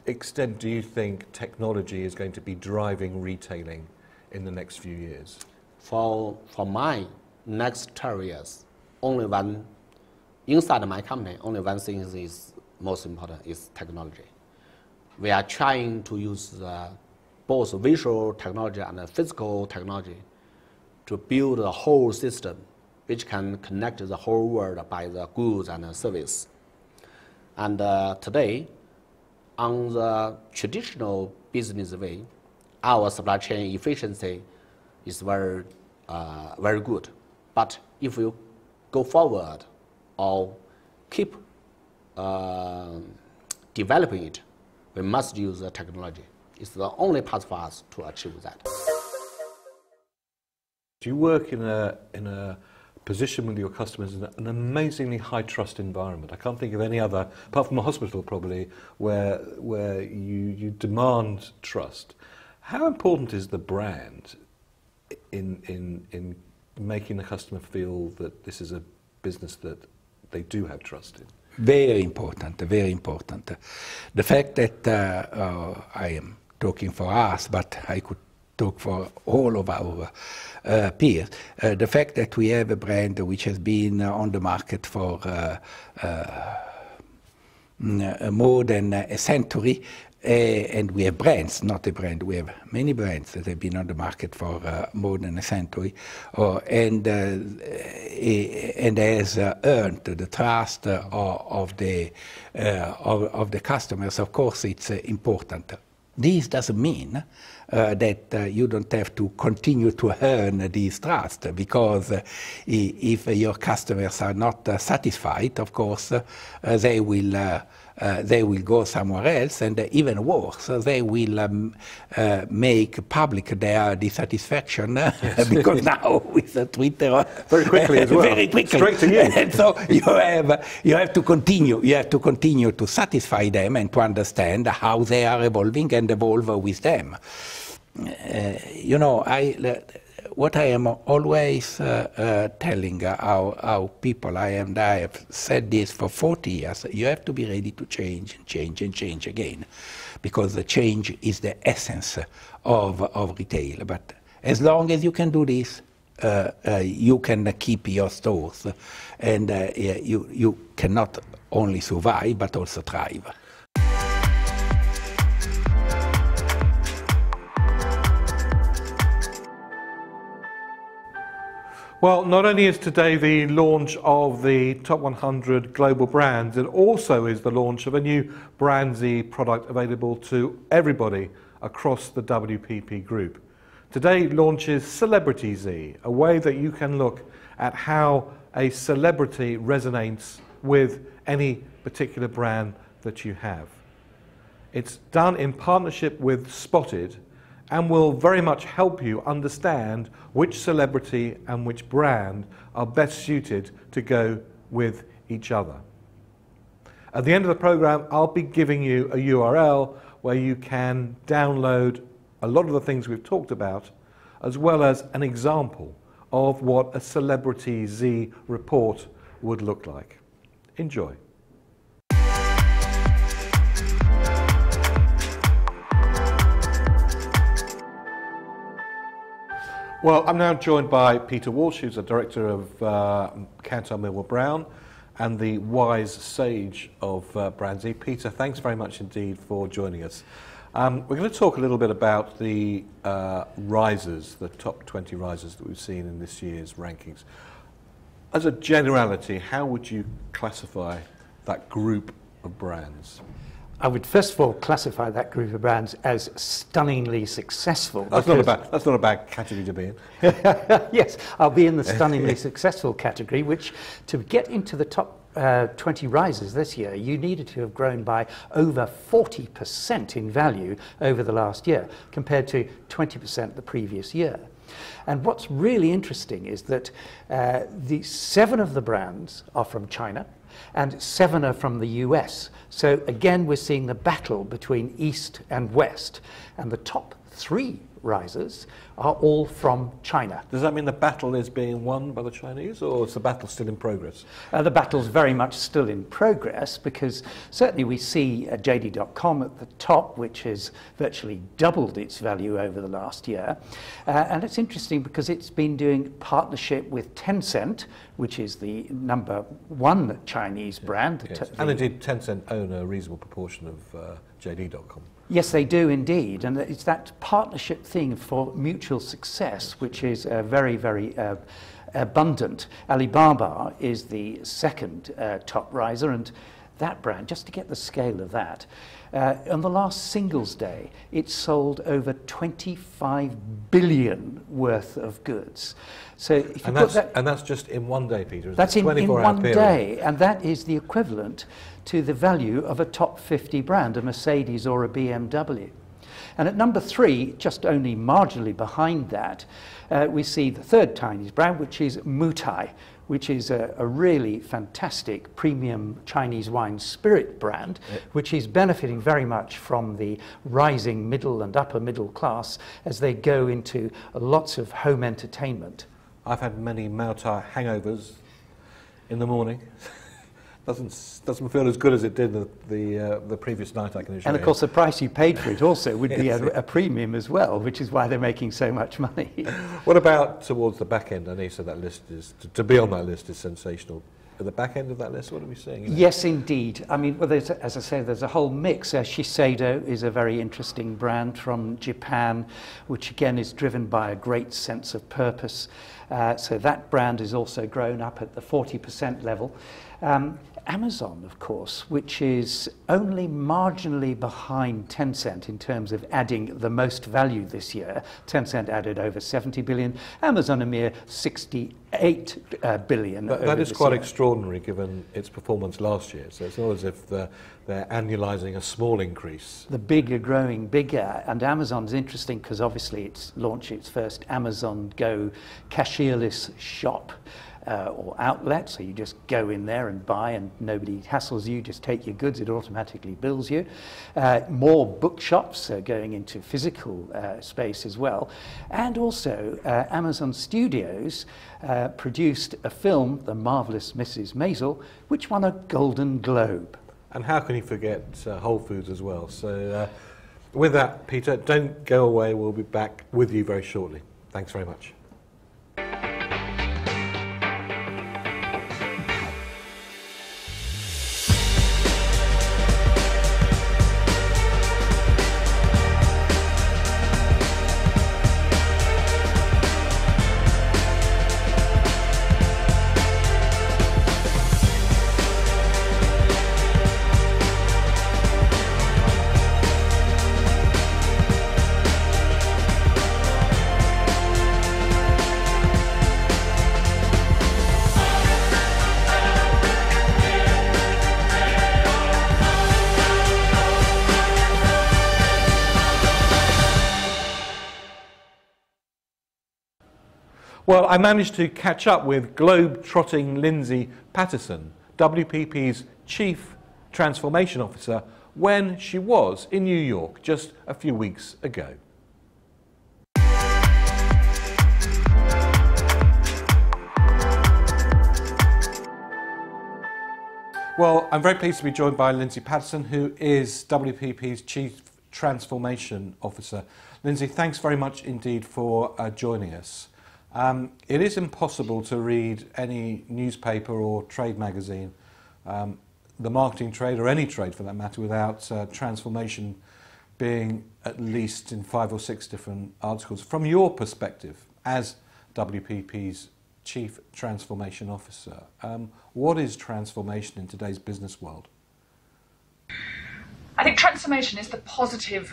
extent do you think technology is going to be driving retailing in the next few years? For my next 12 years, only one, inside my company, only one thing is most important, is technology. We are trying to use both visual technology and physical technology to build a whole system which can connect the whole world by the goods and service. And today, on the traditional business way, our supply chain efficiency is very good. But if you go forward or keep developing it, we must use the technology. It's the only path for us to achieve that. Do you work in a position with your customers in an amazingly high trust environment? I can't think of any other, apart from a hospital probably, where you demand trust. How important is the brand in making the customer feel that this is a business that they do have trust in? Very important, very important. The fact that I am talking for us, but I could talk for all of our peers, the fact that we have a brand which has been on the market for more than a century, and we have brands, not a brand, we have many brands that have been on the market for more than a century, and has earned the trust of the customers. Of course, it's important. This doesn't mean that you don't have to continue to earn this trust, because if your customers are not satisfied, of course, they will go somewhere else, and even worse, they will make public their dissatisfaction, yes. Because now with Twitter, very quickly as well, very quickly, straight to you. And so you have to continue to satisfy them and to understand how they are evolving and evolve with them. you know, what I am always telling our people, I have said this for 40 years, you have to be ready to change and change and change again, because the change is the essence of retail. But as long as you can do this, you can keep your stores, and you cannot only survive but also thrive. Well, not only is today the launch of the top 100 global brands, it also is the launch of a new BrandZ product available to everybody across the WPP group. Today launches Celebrity Z, a way that you can look at how a celebrity resonates with any particular brand that you have. It's done in partnership with Spotted and will very much help you understand which celebrity and which brand are best suited to go with each other. At the end of the program, I'll be giving you a URL where you can download a lot of the things we've talked about, as well as an example of what a Celebrity Z report would look like. Enjoy. Well, I'm now joined by Peter Walsh, who's the director of Canton Millwall Brown and the wise sage of BrandZ. Peter, thanks very much indeed for joining us. We're going to talk a little bit about the risers, the top 20 risers that we've seen in this year's rankings. As a generality, how would you classify that group of brands? I would first of all classify that group of brands as stunningly successful. That's not a bad category to be in. Yes, I'll be in the stunningly successful category, which to get into the top 20 risers this year, you needed to have grown by over 40% in value over the last year, compared to 20% the previous year. And what's really interesting is that the 7 of the brands are from China, and 7 are from the US. So again, we're seeing the battle between East and West, and the top 3 risers are all from China. Does that mean the battle is being won by the Chinese, or is the battle still in progress? The battle's very much still in progress, because certainly we see JD.com at the top, which has virtually doubled its value over the last year. And it's interesting because it's been doing partnership with Tencent, which is the #1 Chinese brand. Yes. And indeed, Tencent own a reasonable proportion of JD.com. Yes, they do indeed, and it's that partnership thing for mutual success which is very, very abundant. Alibaba is the 2nd top riser, and that brand, just to get the scale of that, on the last Singles Day, it sold over 25 billion worth of goods. So if you put that, and that's just in one day, Peter. That's in one day, and that is the equivalent to the value of a top 50 brand, a Mercedes or a BMW. And at number 3, just only marginally behind that, we see the 3rd Chinese brand, which is Mutai, which is a really fantastic premium Chinese wine spirit brand, which is benefiting very much from the rising middle and upper middle class as they go into lots of home entertainment. I've had many Mutai hangovers in the morning. Doesn't feel as good as it did the previous night, I can assure you. And of course the price you paid for it also would be a premium as well, which is why they're making so much money. What about towards the back end? I know you said that list is, to be on that list is sensational. At the back end of that list, what are we seeing? You know? Yes, indeed. I mean, well, as I say, there's a whole mix. Shiseido is a very interesting brand from Japan, which again is driven by a great sense of purpose. So that brand is also grown up at the 40% level. Amazon, of course, which is only marginally behind Tencent in terms of adding the most value this year. Tencent added over 70 billion, Amazon a mere 68 billion. That is quite extraordinary given its performance last year. So it's not as if they're annualizing a small increase. The big are growing bigger, and Amazon's interesting because obviously it's launched its first Amazon Go cashierless shop. or outlet, so you just go in there and buy and nobody hassles you, just take your goods, it automatically bills you. More bookshops going into physical space as well. And also Amazon Studios produced a film, The Marvelous Mrs. Maisel, which won a Golden Globe. And how can you forget Whole Foods as well? So with that, Peter, don't go away. We'll be back with you very shortly. Thanks very much. Well, I managed to catch up with globe-trotting Lindsay Patterson, WPP's Chief Transformation Officer, when she was in New York just a few weeks ago. Well, I'm very pleased to be joined by Lindsay Patterson, who is WPP's Chief Transformation Officer. Lindsay, thanks very much indeed for joining us. It is impossible to read any newspaper or trade magazine, the marketing trade or any trade for that matter, without transformation being at least in 5 or 6 different articles. From your perspective as WPP's Chief Transformation Officer, what is transformation in today's business world? I think transformation is the positive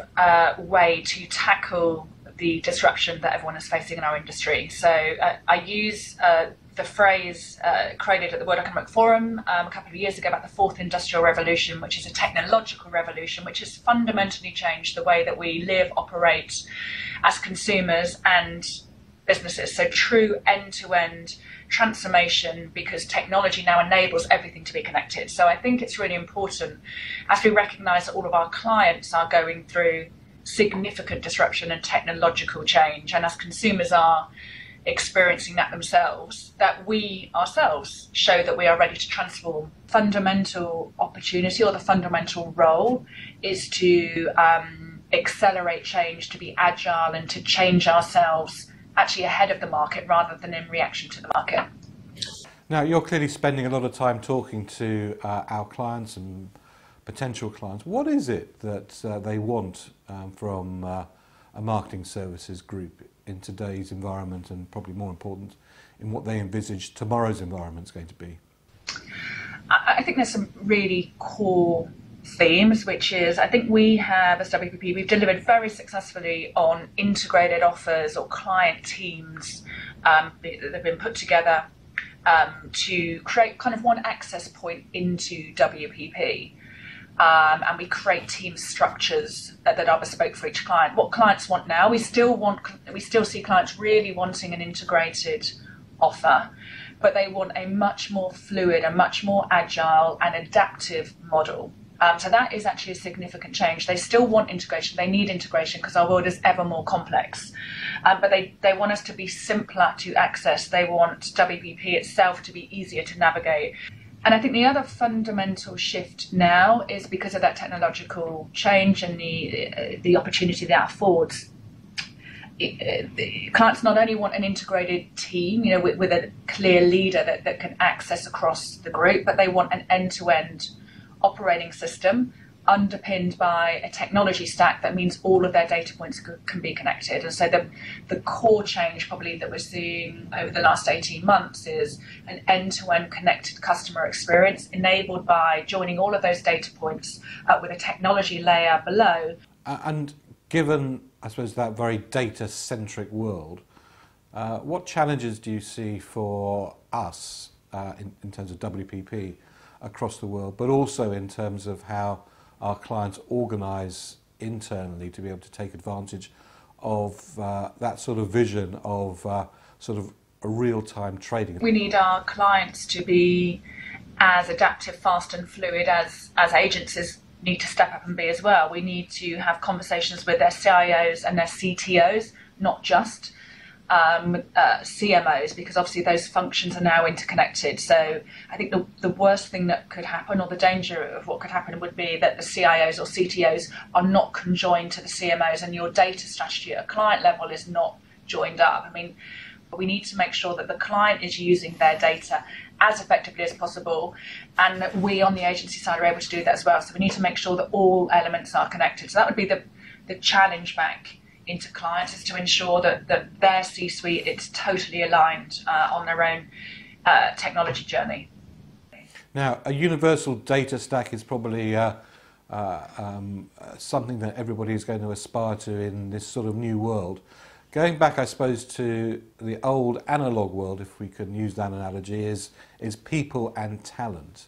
way to tackle the disruption that everyone is facing in our industry. So I use the phrase created at the World Economic Forum a couple of years ago about the 4th Industrial Revolution, which is a technological revolution, which has fundamentally changed the way that we live, operate as consumers and businesses. So true end-to-end transformation, because technology now enables everything to be connected. So I think it's really important, as we recognise that all of our clients are going through significant disruption and technological change, and as consumers are experiencing that themselves, that we ourselves show that we are ready to transform. Fundamental opportunity, or the fundamental role, is to accelerate change, to be agile and to change ourselves actually ahead of the market rather than in reaction to the market. Now, you're clearly spending a lot of time talking to our clients and potential clients. What is it that they want from a marketing services group in today's environment, and probably more important, in what they envisage tomorrow's environment is going to be? I think there's some really core themes, which is, I think we have, as WPP, we've delivered very successfully on integrated offers or client teams that have been put together to create kind of one access point into WPP. And we create team structures that are bespoke for each client. What clients want now, we still see clients really wanting an integrated offer, but they want a much more fluid, a much more agile and adaptive model. So that is actually a significant change. They still want integration, they need integration because our world is ever more complex. But they want us to be simpler to access. They want WPP itself to be easier to navigate. And I think the other fundamental shift now is because of that technological change and the opportunity that affords. The clients not only want an integrated team, with a clear leader that can access across the group, but they want an end-to-end operating system underpinned by a technology stack that means all of their data points can be connected. And so the core change probably that we're seeing over the last 18 months is an end-to-end connected customer experience enabled by joining all of those data points with a technology layer below. And given, I suppose, that very data-centric world, what challenges do you see for us in terms of WPP across the world, but also in terms of how our clients organise internally to be able to take advantage of that sort of vision of sort of a real-time trading. We need our clients to be as adaptive, fast and fluid as agencies need to step up and be as well. We need to have conversations with their CIOs and their CTOs, not just CMOs, because obviously those functions are now interconnected. So I think the worst thing that could happen, or the danger of what could happen, would be that the CIOs or CTOs are not conjoined to the CMOs, and your data strategy at a client level is not joined up. I mean, we need to make sure that the client is using their data as effectively as possible, and that we on the agency side are able to do that as well. So we need to make sure that all elements are connected. So that would be the challenge back into clients, is to ensure that their C-suite is totally aligned on their own technology journey. Now, a universal data stack is probably something that everybody is going to aspire to in this sort of new world. Going back, I suppose, to the old analog world, if we can use that analogy, is people and talent.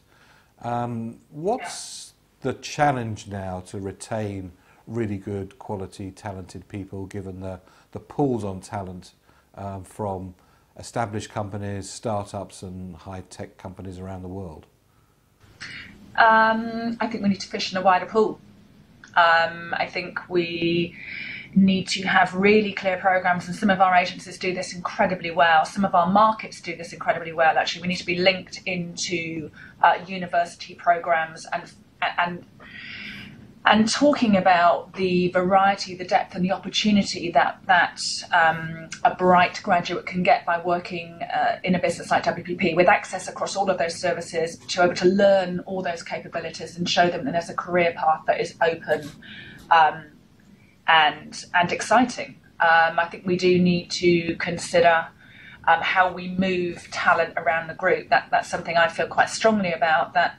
What's the challenge now to retain really good, quality, talented people, given the pools on talent from established companies, startups and high-tech companies around the world? I think we need to fish in a wider pool. I think we need to have really clear programs, and some of our agencies do this incredibly well. Some of our markets do this incredibly well. Actually, we need to be linked into university programs and talking about the variety, the depth, and the opportunity that a bright graduate can get by working in a business like WPP, with access across all of those services, to be able to learn all those capabilities and show them that there's a career path that is open and exciting. I think we do need to consider how we move talent around the group. That's something I feel quite strongly about, that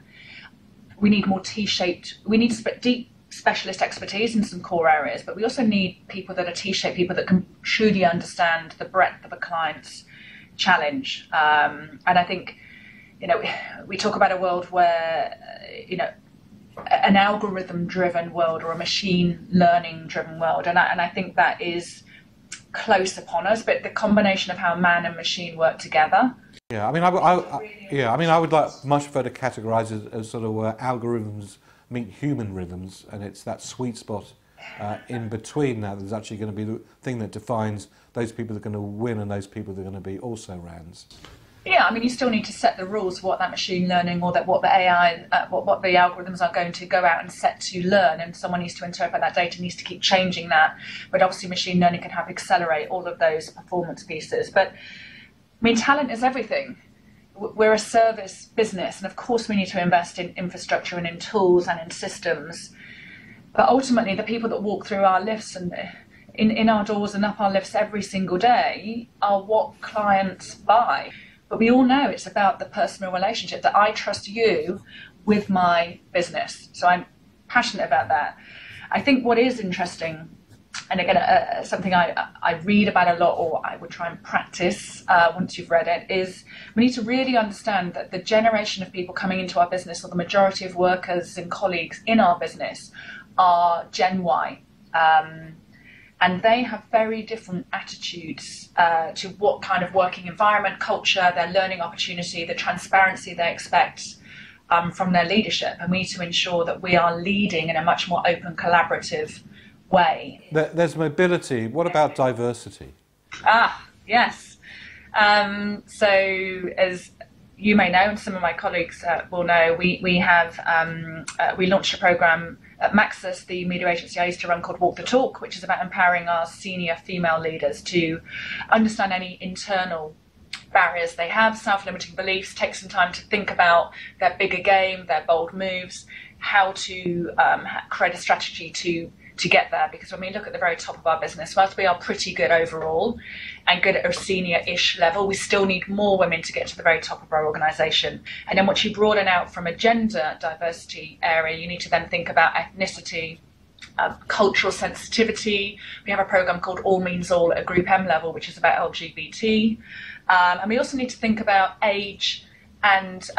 we need more T-shaped, we need deep specialist expertise in some core areas, but we also need people that are T-shaped, people that can truly understand the breadth of a client's challenge. And I think, we talk about a world where, an algorithm-driven world or a machine learning-driven world, and I think that is close upon us. But the combination of how man and machine work together. Yeah, I mean, I would like much prefer to categorise it as sort of where algorithms meet human rhythms, and it's that sweet spot in between that's actually going to be the thing that defines those people that are going to win and those people that are going to be also rands. Yeah, I mean, you still need to set the rules for what that machine learning or what the AI, what the algorithms are going to go out and set to learn, and someone needs to interpret that data, needs to keep changing that. But obviously machine learning can help accelerate all of those performance pieces. But I mean, talent is everything. We're a service business, and of course we need to invest in infrastructure and in tools and in systems. But ultimately, the people that walk through our lifts and in our doors and up our lifts every single day are what clients buy. But we all know it's about the personal relationship, that I trust you with my business. So I'm passionate about that. I think what is interesting, and again, something I read about a lot, or I would try and practice once you've read it, is we need to really understand that the generation of people coming into our business, or the majority of workers and colleagues in our business, are Gen Y. And they have very different attitudes to what kind of working environment, culture, their learning opportunity, the transparency they expect from their leadership. And we need to ensure that we are leading in a much more open, collaborative way. There's mobility. What about diversity? Yes. So as you may know, and some of my colleagues will know, we launched a program at Maxis, the media agency I used to run, called Walk the Talk, which is about empowering our senior female leaders to understand any internal barriers they have, self-limiting beliefs, take some time to think about their bigger game, their bold moves, how to create a strategy to get there. Because when we look at the very top of our business, whilst we are pretty good overall and good at a senior-ish level, we still need more women to get to the very top of our organisation. And then once you broaden out from a gender diversity area, you need to then think about ethnicity, cultural sensitivity. We have a programme called All Means All at a Group M level, which is about LGBT. And we also need to think about age and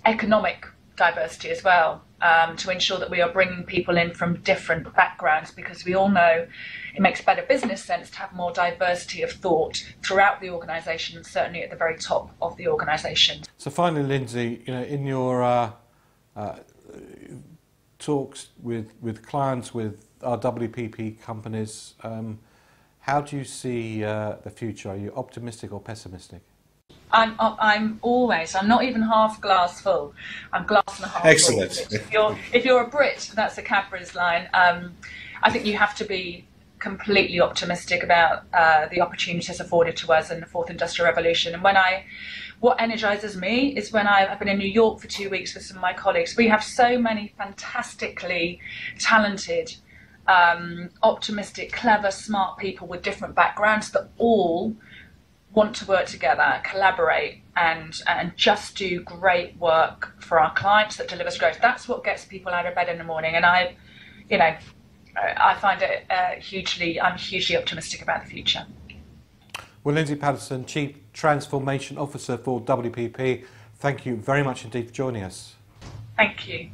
economic diversity as well. to ensure that we are bringing people in from different backgrounds, because we all know it makes better business sense to have more diversity of thought throughout the organisation, and certainly at the very top of the organisation. So finally, Lindsay, in your talks with clients, with our WPP companies, how do you see the future? Are you optimistic or pessimistic? I'm not even half glass full. I'm glass and a half Excellent. full. If you're a Brit, that's a Cadbury's line. I think you have to be completely optimistic about the opportunities afforded to us in the fourth industrial revolution. And what energizes me is when I've been in New York for 2 weeks with some of my colleagues. We have so many fantastically talented, optimistic, clever, smart people with different backgrounds that all want to work together, collaborate, and just do great work for our clients that delivers growth. That's what gets people out of bed in the morning. And I find it I'm hugely optimistic about the future. Well, Lindsay Patterson, Chief Transformation Officer for WPP, thank you very much indeed for joining us. Thank you.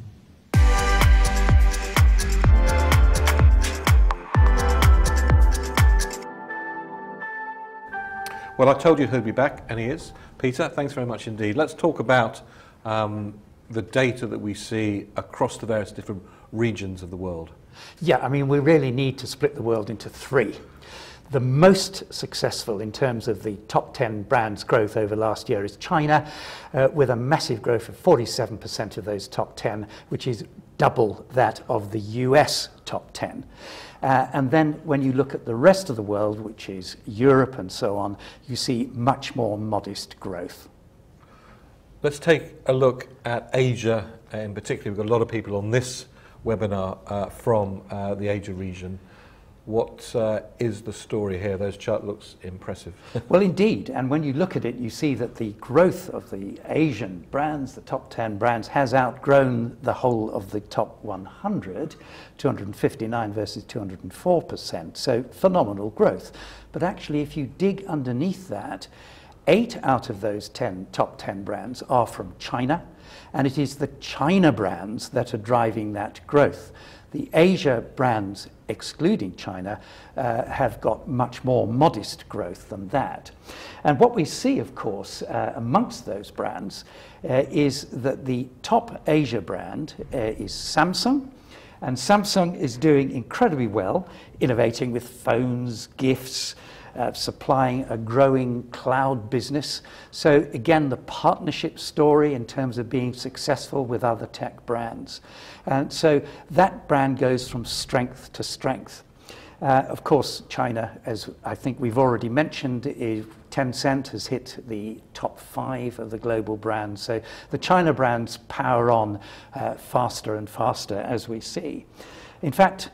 Well, I told you he'd be back, and he is. Peter, thanks very much indeed. Let's talk about the data that we see across the various different regions of the world. Yeah, I mean, we really need to split the world into three. The most successful in terms of the top 10 brands growth over last year is China, with a massive growth of 47% of those top 10, which is double that of the US top 10. And then when you look at the rest of the world, which is Europe and so on, you see much more modest growth. Let's take a look at Asia in particular. We've got a lot of people on this webinar from the Asia region. What is the story here? Those chart looks impressive. Well, indeed. And when you look at it, you see that the growth of the Asian brands, the top 10 brands, has outgrown the whole of the top 100, 259 versus 204%. So phenomenal growth. But actually, if you dig underneath that, 8 out of those top 10 brands are from China. And it is the China brands that are driving that growth. The Asia brands, excluding China, have got much more modest growth than that. And what we see, of course, amongst those brands is that the top Asia brand is Samsung. And Samsung is doing incredibly well, innovating with phones, gifts, supplying a growing cloud business. So again, the partnership story in terms of being successful with other tech brands. And so that brand goes from strength to strength. Of course, China, as I think we've already mentioned, Tencent has hit the top 5 of the global brands. So the China brands power on faster and faster, as we see. In fact,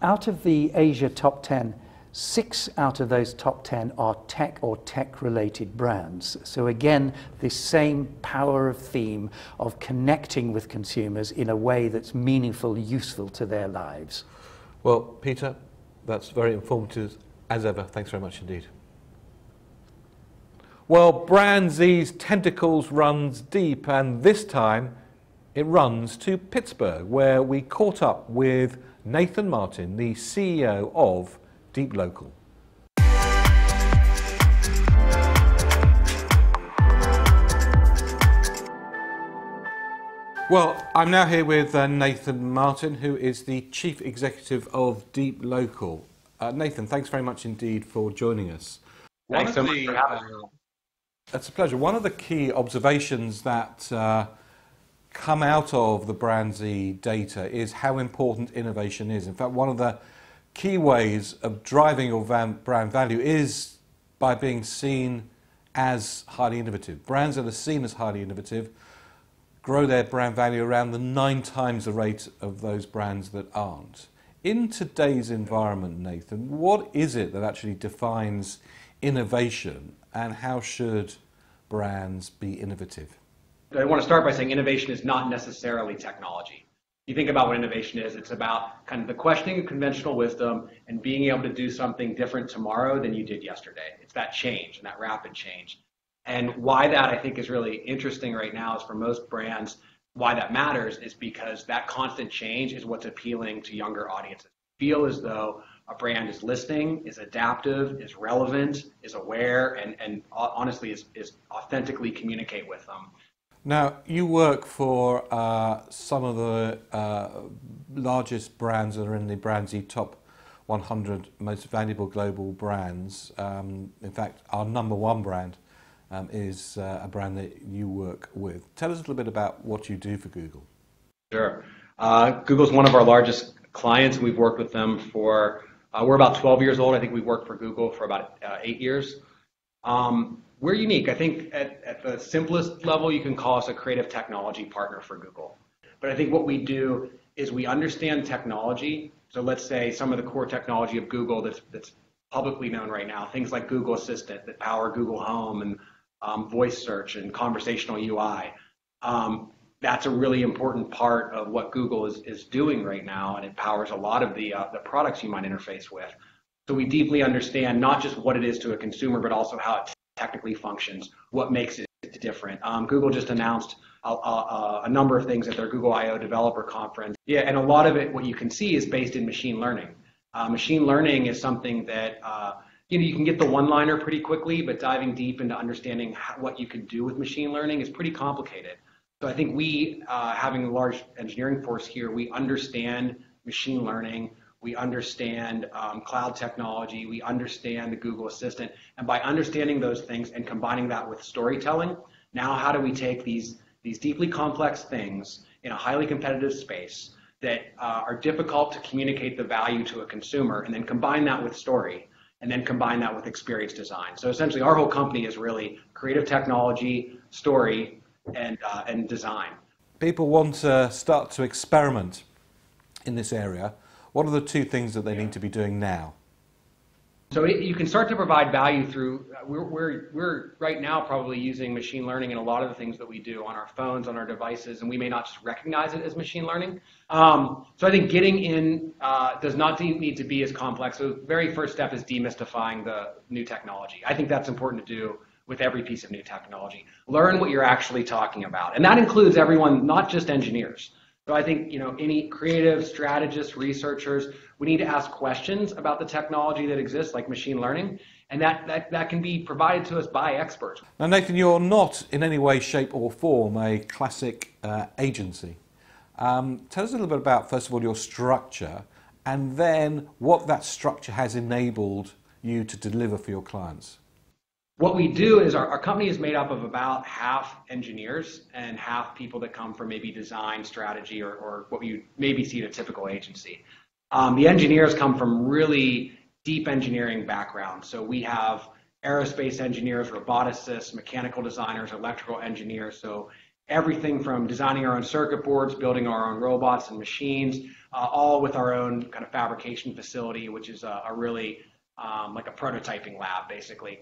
out of the Asia top 10, 6 out of those top 10 are tech or tech-related brands. So again, this same power of theme of connecting with consumers in a way that's meaningful, useful to their lives. Well, Peter, that's very informative as ever. Thanks very much indeed. Well, BrandZ's tentacles runs deep, and this time it runs to Pittsburgh, where we caught up with Nathan Martin, the CEO of Deep Local. Well, I'm now here with Nathan Martin, who is the Chief Executive of Deep Local. Nathan, thanks very much indeed for joining us. Thanks so much for having me. It's a pleasure. One of the key observations that come out of the BrandZ data is how important innovation is. In fact, one of the key ways of driving your brand value is by being seen as highly innovative. Brands that are seen as highly innovative grow their brand value around the 9 times the rate of those brands that aren't. In today's environment, Nathan, what is it that actually defines innovation, and how should brands be innovative? I want to start by saying innovation is not necessarily technology. You think about what innovation is, it's about kind of the questioning of conventional wisdom and being able to do something different tomorrow than you did yesterday. It's that change and that rapid change. And why that I think is really interesting right now is for most brands, Why that matters is because that constant change is what's appealing to younger audiences. Feel as though a brand is listening, is adaptive, is relevant, is aware, and honestly is authentically communicate with them. Now, you work for some of the largest brands that are in the BrandZ Top 100 most valuable global brands. In fact, our #1 brand is a brand that you work with. Tell us a little bit about what you do for Google. Sure. Google's one of our largest clients. We've worked with them for, we're about 12 years old. I think we've worked for Google for about 8 years. We're unique. I think at the simplest level, you can call us a creative technology partner for Google. But I think what we do is we understand technology. So let's say some of the core technology of Google that's publicly known right now, things like Google Assistant that power Google Home and voice search and conversational UI. That's a really important part of what Google is doing right now, and it powers a lot of the products you might interface with. So we deeply understand not just what it is to a consumer, but also how it technically functions, what makes it different. Google just announced a number of things at their Google I/O developer conference. Yeah, and a lot of it, what you can see, is based in machine learning. Machine learning is something that you can get the one-liner pretty quickly, but diving deep into understanding what you can do with machine learning is pretty complicated. So I think we, having a large engineering force here, we understand machine learning, we understand cloud technology, we understand the Google Assistant, and by understanding those things and combining that with storytelling, now how do we take these deeply complex things in a highly competitive space that are difficult to communicate the value to a consumer, and then combine that with story, and then combine that with experience design. So essentially our whole company is really creative technology, story, and design. People want to start to experiment in this area. What are the 2 things that they need to be doing now? So you can start to provide value through, we're right now probably using machine learning in a lot of the things that we do on our phones, on our devices, and we may not just recognize it as machine learning. So I think getting in does not need to be as complex. So the very first step is demystifying the new technology. I think that's important to do with every piece of new technology. Learn what you're actually talking about. And that includes everyone, not just engineers. So I think, any creative strategists, researchers, we need to ask questions about the technology that exists, like machine learning, and that can be provided to us by experts. Now, Nathan, you're not in any way, shape or form a classic agency. Tell us a little bit about, first of all, your structure, and then what that structure has enabled you to deliver for your clients. What we do is our company is made up of about half engineers and half people that come from maybe design, strategy, or what you maybe see at a typical agency. The engineers come from really deep engineering backgrounds. So we have aerospace engineers, roboticists, mechanical designers, electrical engineers. So everything from designing our own circuit boards, building our own robots and machines, all with our own kind of fabrication facility, which is a really like a prototyping lab, basically.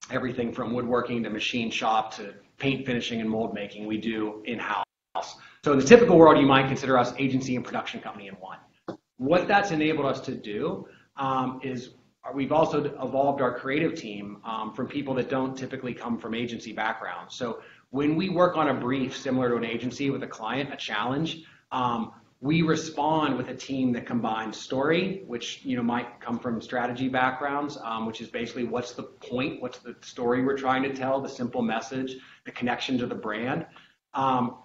Everything from woodworking to machine shop to paint finishing and mold making we do in-house. So in the typical world, you might consider us agency and production company in one. What that's enabled us to do is we've also evolved our creative team from people that don't typically come from agency backgrounds. So when we work on a brief similar to an agency with a client, a challenge, we respond with a team that combines story, which might come from strategy backgrounds, which is basically what's the point, what's the story we're trying to tell, the simple message, the connection to the brand.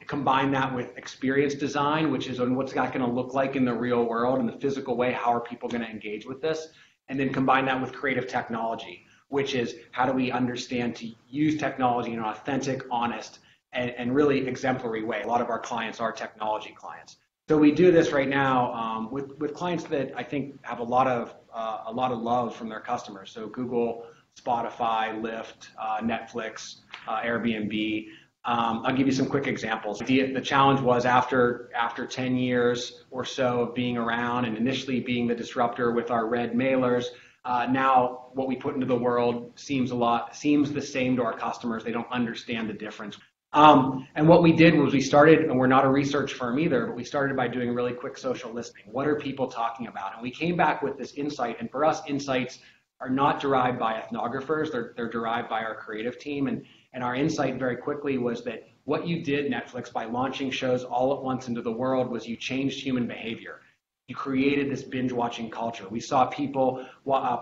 Combine that with experience design, which is on what's that going to look like in the real world, in the physical way, how are people going to engage with this, and then combine that with creative technology, which is how do we understand to use technology in an authentic, honest, and really exemplary way. A lot of our clients are technology clients. So we do this right now with clients that I think have a lot of love from their customers. So Google, Spotify, Lyft, Netflix, Airbnb. I'll give you some quick examples. The challenge was after 10 years or so of being around and initially being the disruptor with our red mailers, now what we put into the world seems the same to our customers. They don't understand the difference. And what we did was we started, and we're not a research firm either, but we started by doing really quick social listening. What are people talking about? And we came back with this insight, and for us, insights are not derived by ethnographers, they're derived by our creative team. And our insight very quickly was that what you did, Netflix, by launching shows all at once into the world was you changed human behavior. You created this binge-watching culture. We saw people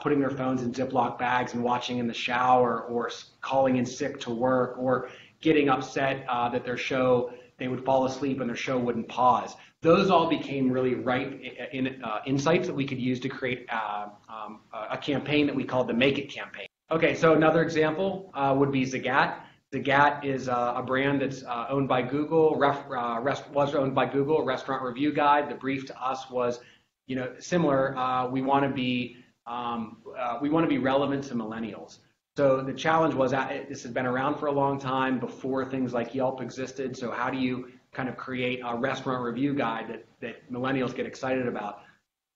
putting their phones in Ziploc bags and watching in the shower, or calling in sick to work, or getting upset that they would fall asleep and their show wouldn't pause. Those all became really ripe insights that we could use to create a campaign that we called the Make It campaign. Okay, so another example would be Zagat. Zagat is a brand that's owned by Google, was owned by Google, Restaurant Review Guide. The brief to us was, similar. We want to be relevant to millennials. So the challenge was that this has been around for a long time before things like Yelp existed. So how do you kind of create a restaurant review guide that millennials get excited about?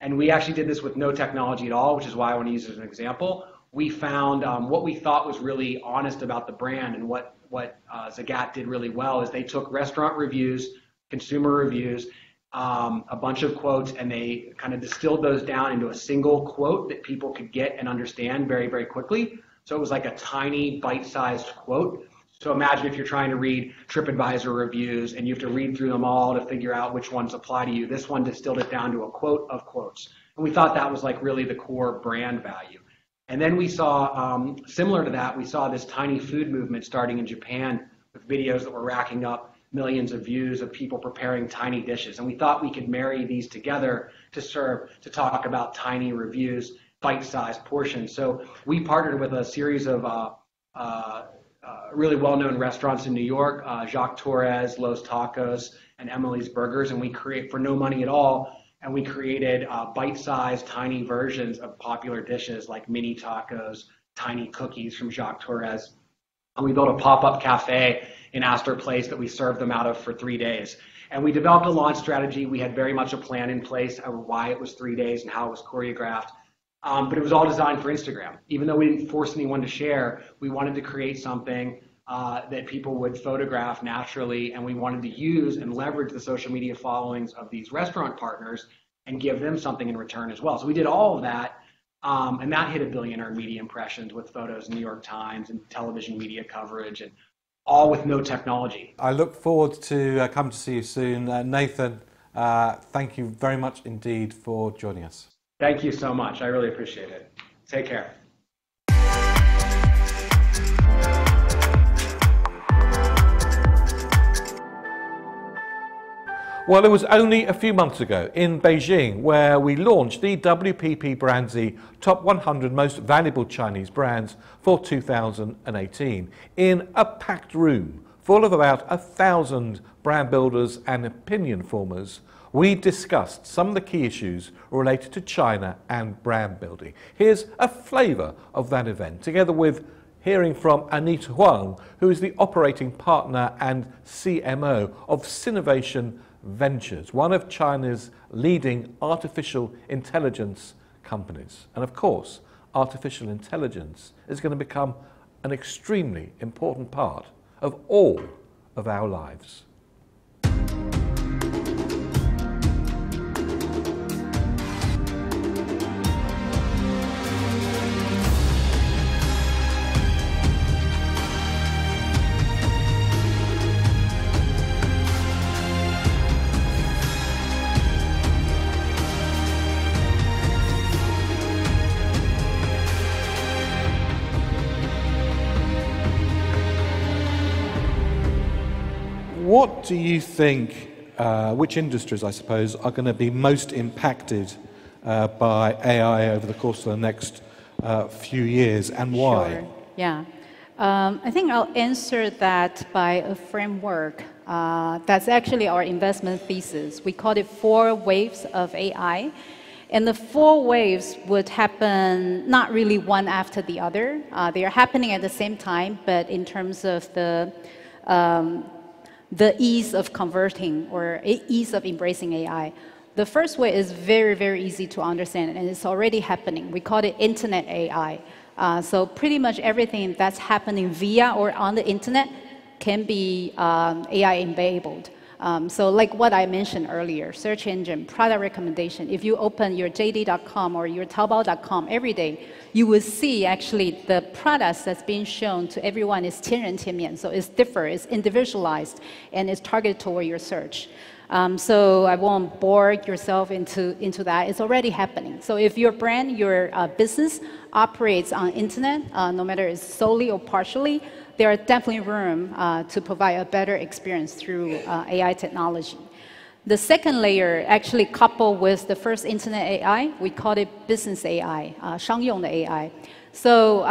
And we actually did this with no technology at all, which is why I want to use it as an example. We found what we thought was really honest about the brand, and what Zagat did really well is they took restaurant reviews, consumer reviews, a bunch of quotes, and they kind of distilled those down into a single quote that people could get and understand very, very quickly. So it was like a tiny bite-sized quote. So imagine if you're trying to read TripAdvisor reviews and you have to read through them all to figure out which ones apply to you. This one distilled it down to a quote of quotes. And we thought that was like really the core brand value. And then we saw, similar to that, we saw this tiny food movement starting in Japan with videos that were racking up millions of views of people preparing tiny dishes. And we thought we could marry these together to talk about tiny reviews, bite-sized portions. So we partnered with a series of really well-known restaurants in New York, Jacques Torres, Los Tacos, and Emily's Burgers, and we create for no money at all. And we created bite-sized, tiny versions of popular dishes like mini tacos, tiny cookies from Jacques Torres. And we built a pop-up cafe in Astor Place that we served them out of for 3 days. And we developed a launch strategy. We had very much a plan in place of why it was 3 days and how it was choreographed. But it was all designed for Instagram. Even though we didn't force anyone to share, we wanted to create something that people would photograph naturally, and we wanted to use and leverage the social media followings of these restaurant partners and give them something in return as well. So we did all of that, and that hit 1 billion earned media impressions with photos in the New York Times and television media coverage, and all with no technology. I look forward to come to see you soon. Nathan, thank you very much indeed for joining us. Thank you so much. I really appreciate it. Take care. Well, it was only a few months ago in Beijing where we launched the WPP BrandZ Top 100 Most Valuable Chinese Brands for 2018 in a packed room full of about 1,000 brand builders and opinion formers. We discussed some of the key issues related to China and brand building. Here's a flavour of that event, together with hearing from Anita Huang, who is the operating partner and CMO of Sinovation Ventures, one of China's leading artificial intelligence companies. And of course, artificial intelligence is going to become an extremely important part of all of our lives. What do you think, which industries, I suppose, are going to be most impacted by AI over the course of the next few years, and why? Sure. Yeah. I think I'll answer that by a framework. That's actually our investment thesis. We call it 4 waves of AI. And the 4 waves would happen not really one after the other. They are happening at the same time, but in terms of the ease of converting or ease of embracing AI. The first way is very, very easy to understand, and it's already happening. We call it Internet AI. So pretty much everything that's happening via or on the Internet can be AI-enabled. So like what I mentioned earlier, search engine, product recommendation, if you open your JD.com or your Taobao.com every day, you will see actually the products that's being shown to everyone is 天人天面. So it's different, it's individualized, and it's targeted toward your search. So I won't bore yourself into that. It's already happening. So if your brand, your business operates on internet, no matter it's solely or partially, there are definitely room to provide a better experience through AI technology. The second layer actually coupled with the first internet AI, we call it business AI, 商用的 AI. So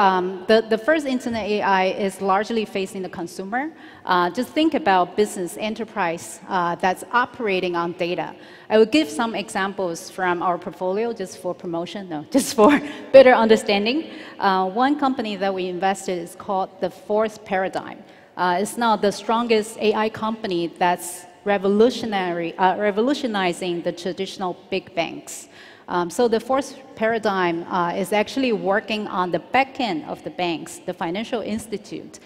the first internet AI is largely facing the consumer. Just think about business enterprise that's operating on data. I will give some examples from our portfolio just for promotion, no, just for better understanding. One company that we invested is called the Fourth Paradigm. It's now the strongest AI company that's revolutionizing the traditional big banks. So the Fourth Paradigm is actually working on the back end of the banks, the financial institute.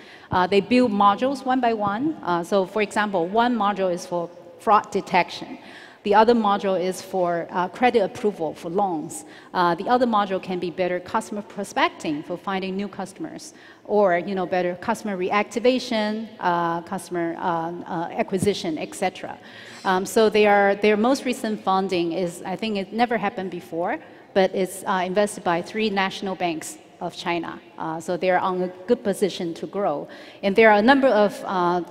They build modules one by one. So for example, one module is for fraud detection. The other module is for credit approval for loans. The other module can be better customer prospecting for finding new customers, or better customer reactivation, customer acquisition, etc. So their most recent funding is, I think it never happened before, but it's invested by 3 national banks of China. So they're on a good position to grow. And there are a number of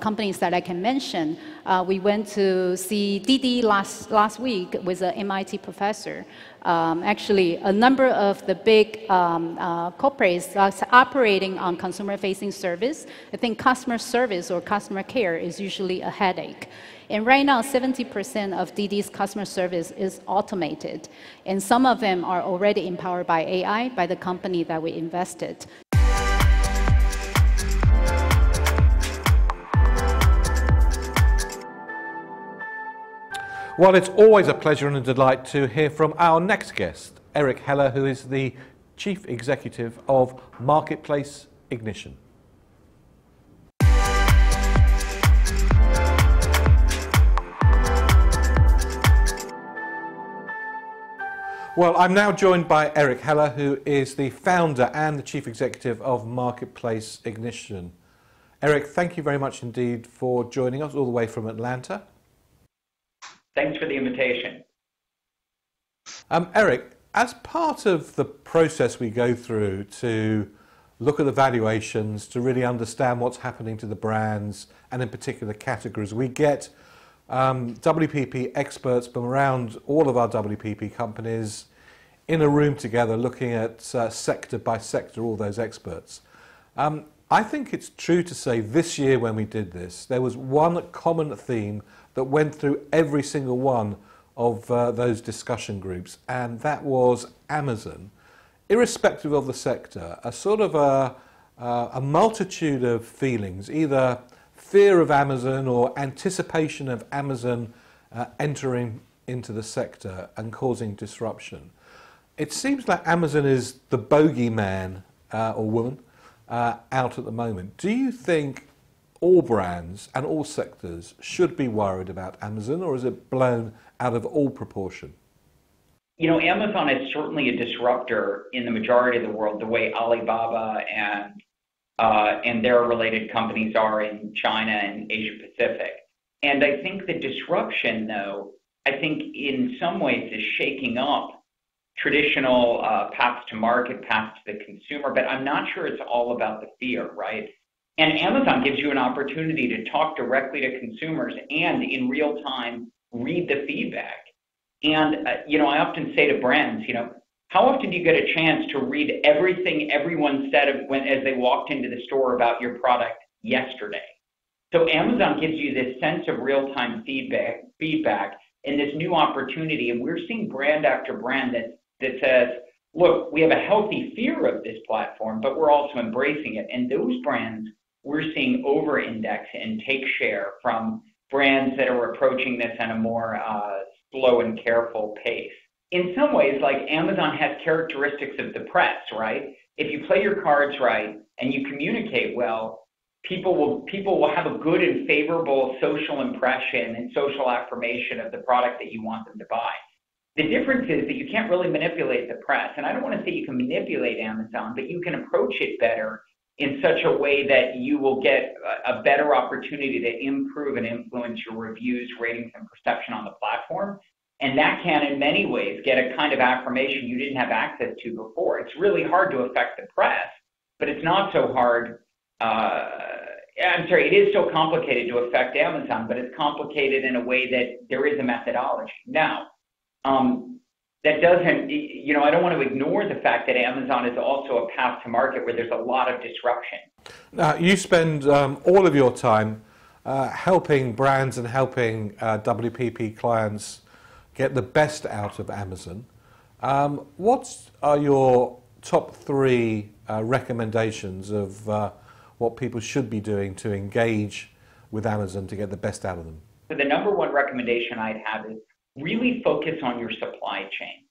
companies that I can mention. We went to see Didi last week with an MIT professor. Actually, a number of the big corporates that's operating on consumer-facing service. I think customer service or customer care is usually a headache. And right now, 70% of Didi's customer service is automated. And some of them are already empowered by AI, by the company that we invested. Well, it's always a pleasure and a delight to hear from our next guest, Eric Heller, who is the Chief Executive of Marketplace Ignition. Well, I'm now joined by Eric Heller, who is the founder and the Chief Executive of Marketplace Ignition. Eric, thank you very much indeed for joining us all the way from Atlanta. Thanks for the invitation. Eric, as part of the process we go through to look at the valuations, to really understand what's happening to the brands and in particular categories, we get WPP experts from around all of our WPP companies in a room together looking at sector by sector, all those experts. I think it's true to say this year when we did this, there was one common theme that went through every single one of those discussion groups, and that was Amazon. Irrespective of the sector, a sort of a multitude of feelings, either fear of Amazon or anticipation of Amazon entering into the sector and causing disruption. It seems like Amazon is the bogeyman or woman out at the moment. Do you think all brands and all sectors should be worried about Amazon, or is it blown out of all proportion? You know, Amazon is certainly a disruptor in the majority of the world, the way Alibaba and their related companies are in China and Asia Pacific. And I think the disruption, though, I think in some ways is shaking up traditional paths to market, paths to the consumer, but I'm not sure it's all about the fear, right? And Amazon gives you an opportunity to talk directly to consumers and in real time read the feedback. And, you know, I often say to brands, you know, how often do you get a chance to read everything everyone said as they walked into the store about your product yesterday? So Amazon gives you this sense of real-time feedback and this new opportunity. And we're seeing brand after brand that says, look, we have a healthy fear of this platform, but we're also embracing it. And those brands we're seeing over-index and take share from brands that are approaching this at a more slow and careful pace. In some ways, like Amazon has characteristics of the press, right? If you play your cards right and you communicate well, people will have a good and favorable social impression and social affirmation of the product that you want them to buy. The difference is that you can't really manipulate the press. And I don't want to say you can manipulate Amazon, but you can approach it better in such a way that you will get a better opportunity to improve and influence your reviews, ratings, and perception on the platform. And that can, in many ways, get a kind of affirmation you didn't have access to before. It's really hard to affect the press, but it's not so hard. It is so complicated to affect Amazon, but it's complicated in a way that there is a methodology. Now, that doesn't, I don't want to ignore the fact that Amazon is also a path to market where there's a lot of disruption. Now, you spend all of your time helping brands and helping WPP clients get the best out of Amazon. What are your top 3 recommendations of what people should be doing to engage with Amazon to get the best out of them? So the number 1 recommendation I'd have is really focus on your supply chain.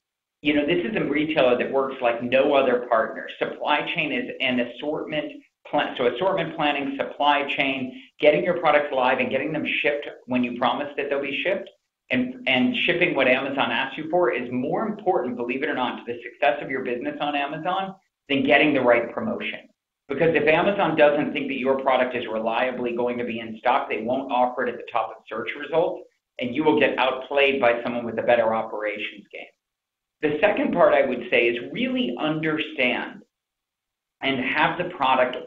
This is a retailer that works like no other partner. Supply chain is an assortment plan. So assortment planning, supply chain, getting your products live and getting them shipped when you promise that they'll be shipped, and shipping what Amazon asks you for is more important, believe it or not, to the success of your business on Amazon than getting the right promotion. Because if Amazon doesn't think that your product is reliably going to be in stock, they won't offer it at the top of search results, and you will get outplayed by someone with a better operations game. The second part I would say is really understand and have the product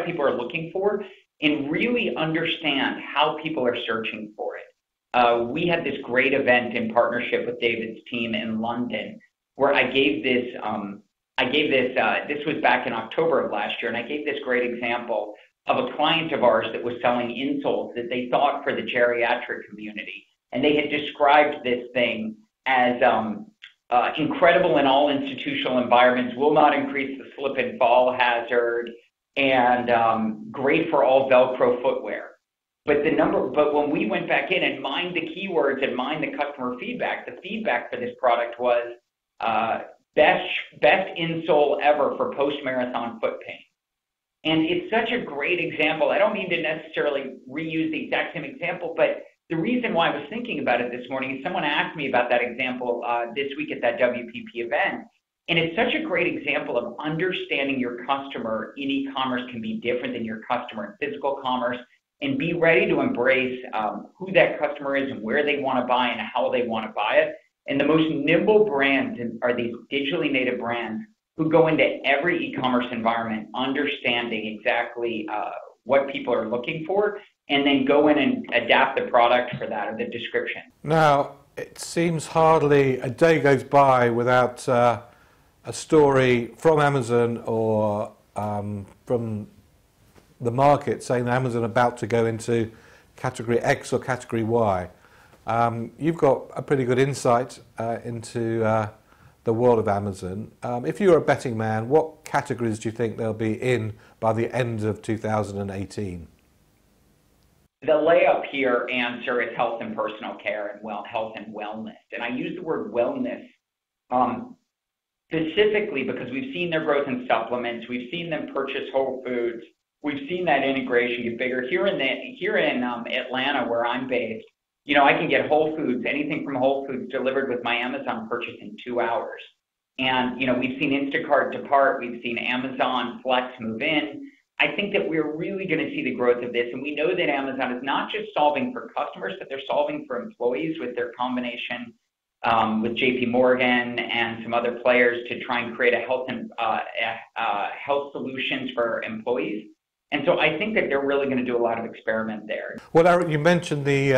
people are looking for, and really understand how people are searching for it. We had this great event in partnership with David's team in London where I gave this, this was back in October of last year, and I gave this great example of a client of ours that was selling insoles that they thought for the geriatric community. And they had described this thing as incredible in all institutional environments, will not increase the slip and fall hazard, and great for all Velcro footwear. But when we went back in and mined the keywords and mined the customer feedback, the feedback for this product was best insole ever for post-marathon foot pain. And it's such a great example. I don't mean to necessarily reuse the exact same example, but the reason why I was thinking about it this morning is someone asked me about that example this week at that WPP event. And it's such a great example of understanding your customer in e-commerce can be different than your customer in physical commerce, and be ready to embrace who that customer is and where they want to buy and how they want to buy it. And the most nimble brands are these digitally native brands who go into every e-commerce environment understanding exactly what people are looking for, and then go in and adapt the product for that, or the description. Now, it seems hardly a day goes by without a story from Amazon or from the market saying that Amazon are about to go into category X or category Y. You've got a pretty good insight into the world of Amazon. If you were a betting man, what categories do you think they'll be in by the end of 2018? The layup here answer is health and personal care and health and wellness. And I use the word wellness specifically because we've seen their growth in supplements. We've seen them purchase Whole Foods. We've seen that integration get bigger. Here in Atlanta, where I'm based, I can get Whole Foods, anything from Whole Foods delivered with my Amazon purchase in 2 hours. And, we've seen Instacart depart. We've seen Amazon Flex move in. I think that we're really going to see the growth of this. And we know that Amazon is not just solving for customers, but they're solving for employees with their combination with JP Morgan and some other players to try and create a health solutions for employees. And so I think that they're really going to do a lot of experiment there. Well, Eric, you mentioned the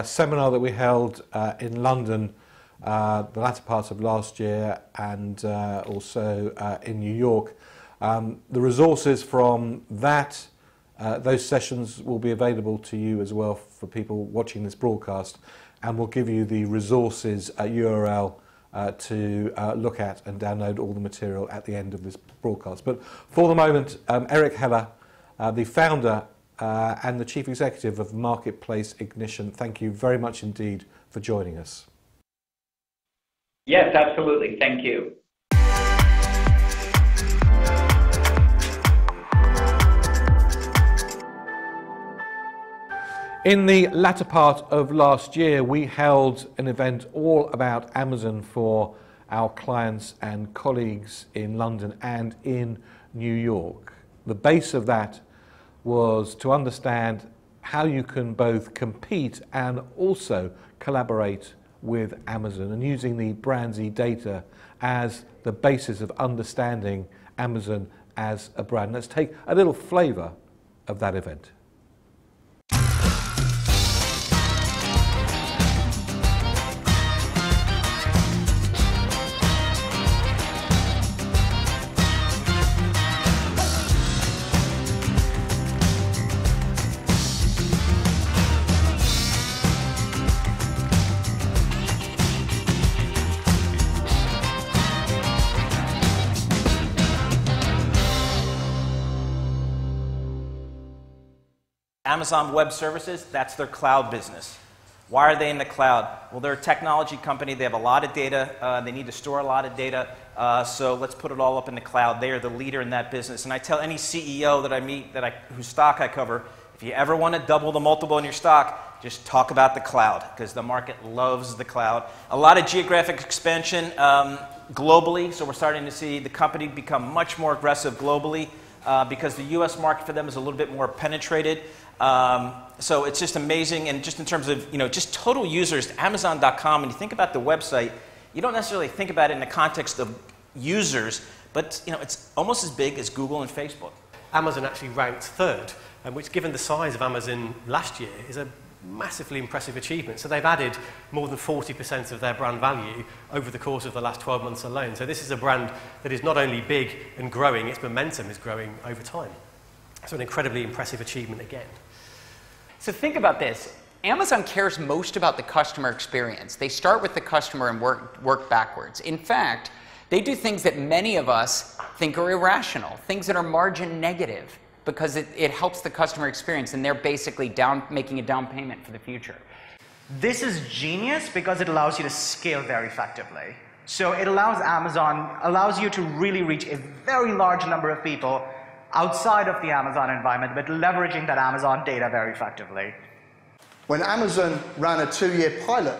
seminar that we held in London the latter part of last year, and also in New York. The resources from that, those sessions will be available to you as well for people watching this broadcast, and we'll give you the resources URL to look at and download all the material at the end of this broadcast. But for the moment, Eric Heller, the founder and the Chief Executive of Marketplace Ignition, thank you very much indeed for joining us. Yes, absolutely. Thank you. In the latter part of last year, we held an event all about Amazon for our clients and colleagues in London and in New York. The base of that was to understand how you can both compete and also collaborate with Amazon, and using the BrandZ data as the basis of understanding Amazon as a brand. Let's take a little flavour of that event. Amazon Web Services, that's their cloud business. Why are they in the cloud? Well, they're a technology company. They have a lot of data. They need to store a lot of data. So let's put it all up in the cloud. They are the leader in that business. And I tell any CEO that I meet, whose stock I cover, if you ever want to double the multiple in your stock, just talk about the cloud, because the market loves the cloud. A lot of geographic expansion globally. So we're starting to see the company become much more aggressive globally because the US market for them is a little bit more penetrated. So it's just amazing, and just in terms of, just total users, Amazon.com, when you think about the website, you don't necessarily think about it in the context of users, but it's almost as big as Google and Facebook. Amazon actually ranked third, which, given the size of Amazon last year, is a massively impressive achievement. So they've added more than 40% of their brand value over the course of the last 12 months alone. So this is a brand that is not only big and growing, its momentum is growing over time. So an incredibly impressive achievement again. So think about this. Amazon cares most about the customer experience. They start with the customer and work backwards. In fact, they do things that many of us think are irrational, things that are margin negative, because it helps the customer experience, and they're basically making a down payment for the future. This is genius because it allows you to scale very effectively. So it allows you to really reach a very large number of people outside of the Amazon environment, but leveraging that Amazon data very effectively. When Amazon ran a 2-year pilot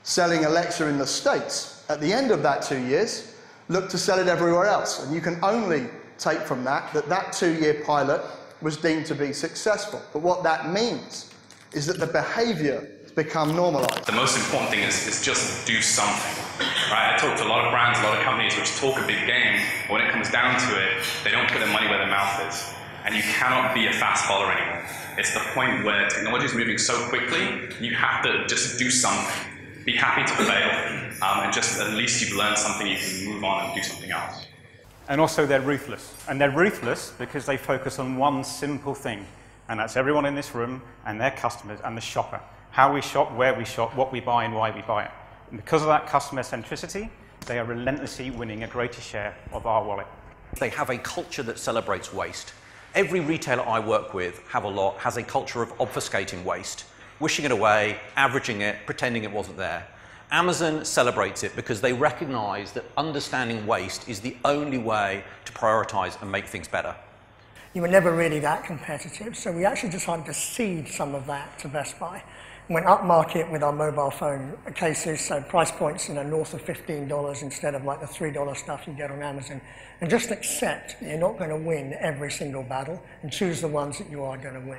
selling Alexa in the States, at the end of that 2 years, looked to sell it everywhere else. And you can only take from that 2-year pilot was deemed to be successful. But what that means is that the behavior has become normalized. The most important thing is just do something. Right? I talk to a lot of brands, a lot of companies which talk a big game, but when it comes down to it, they don't put their money where their mouth is. And you cannot be a fast follower anymore. It's the point where technology is moving so quickly, you have to just do something. Be happy to fail, and just at least you've learned something, you can move on and do something else. And also they're ruthless. And they're ruthless because they focus on one simple thing, and that's everyone in this room and their customers and the shopper. How we shop, where we shop, what we buy, and why we buy it. And because of that customer centricity, they are relentlessly winning a greater share of our wallet. They have a culture that celebrates waste. Every retailer I work with, has a culture of obfuscating waste, wishing it away, averaging it, pretending it wasn't there. Amazon celebrates it because they recognize that understanding waste is the only way to prioritize and make things better. You were never really that competitive, so we actually decided to cede some of that to Best Buy. Went up market with our mobile phone cases, so price points north of $15 instead of like the $3 stuff you get on Amazon. And just accept that you're not going to win every single battle, and choose the ones that you are going to win.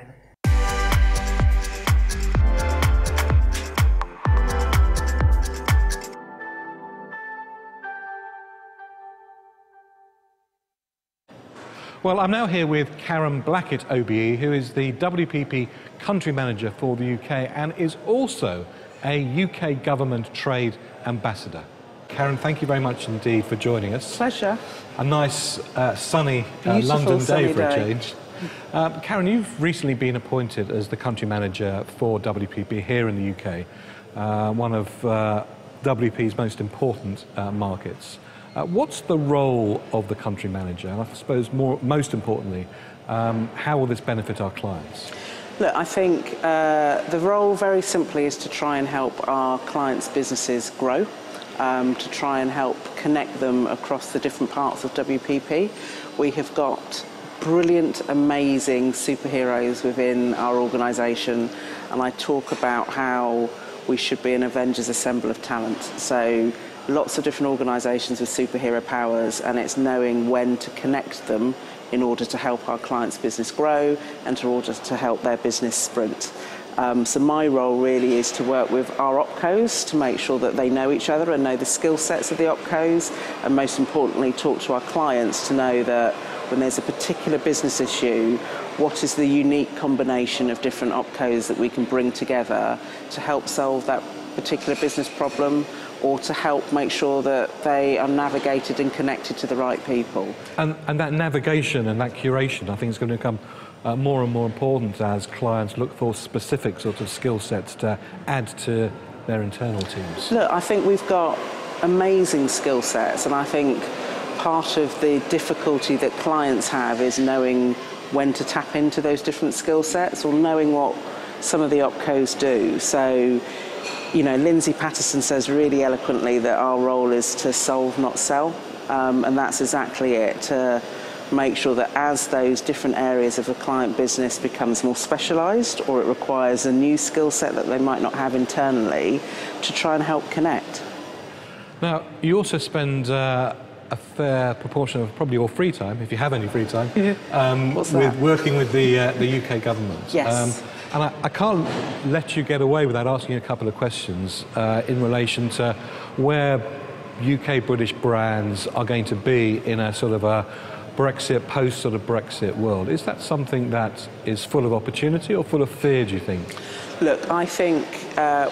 Well, I'm now here with Karen Blackett, OBE, who is the WPP Country Manager for the UK and is also a UK Government Trade Ambassador. Karen, thank you very much indeed for joining us. Pleasure. A nice, sunny London day for a change. Karen, you've recently been appointed as the Country Manager for WPP here in the UK, one of WPP's most important markets. What's the role of the country manager? And I suppose most importantly, how will this benefit our clients? Look, I think the role very simply is to try and help our clients' businesses grow, to try and help connect them across the different parts of WPP. We have got brilliant, amazing superheroes within our organisation, and I talk about how we should be an Avengers assemble of talent. So lots of different organisations with superhero powers, and it's knowing when to connect them in order to help our clients' business grow and in order to help their business sprint. So my role really is to work with our opcos to make sure that they know each other and know the skill sets of the opcos, and most importantly talk to our clients to know that when there's a particular business issue, what is the unique combination of different opcos that we can bring together to help solve that particular business problem, or to help make sure that they are navigated and connected to the right people. And that navigation and that curation, I think, is going to become more and more important as clients look for specific sort of skill sets to add to their internal teams. Look, I think we've got amazing skill sets, and I think part of the difficulty that clients have is knowing when to tap into those different skill sets, or knowing what some of the opcos do. So, you know, Lindsay Patterson says really eloquently that our role is to solve, not sell, and that's exactly it, to make sure that as those different areas of a client business becomes more specialised, or it requires a new skill set that they might not have internally, to try and help connect. Now, you also spend a fair proportion of probably your free time, if you have any free time, with working with the UK government. Yes. And I can't let you get away without asking a couple of questions in relation to where UK British brands are going to be in a sort of a Brexit, post sort of Brexit world. Is that something that is full of opportunity or full of fear, do you think? Look, I think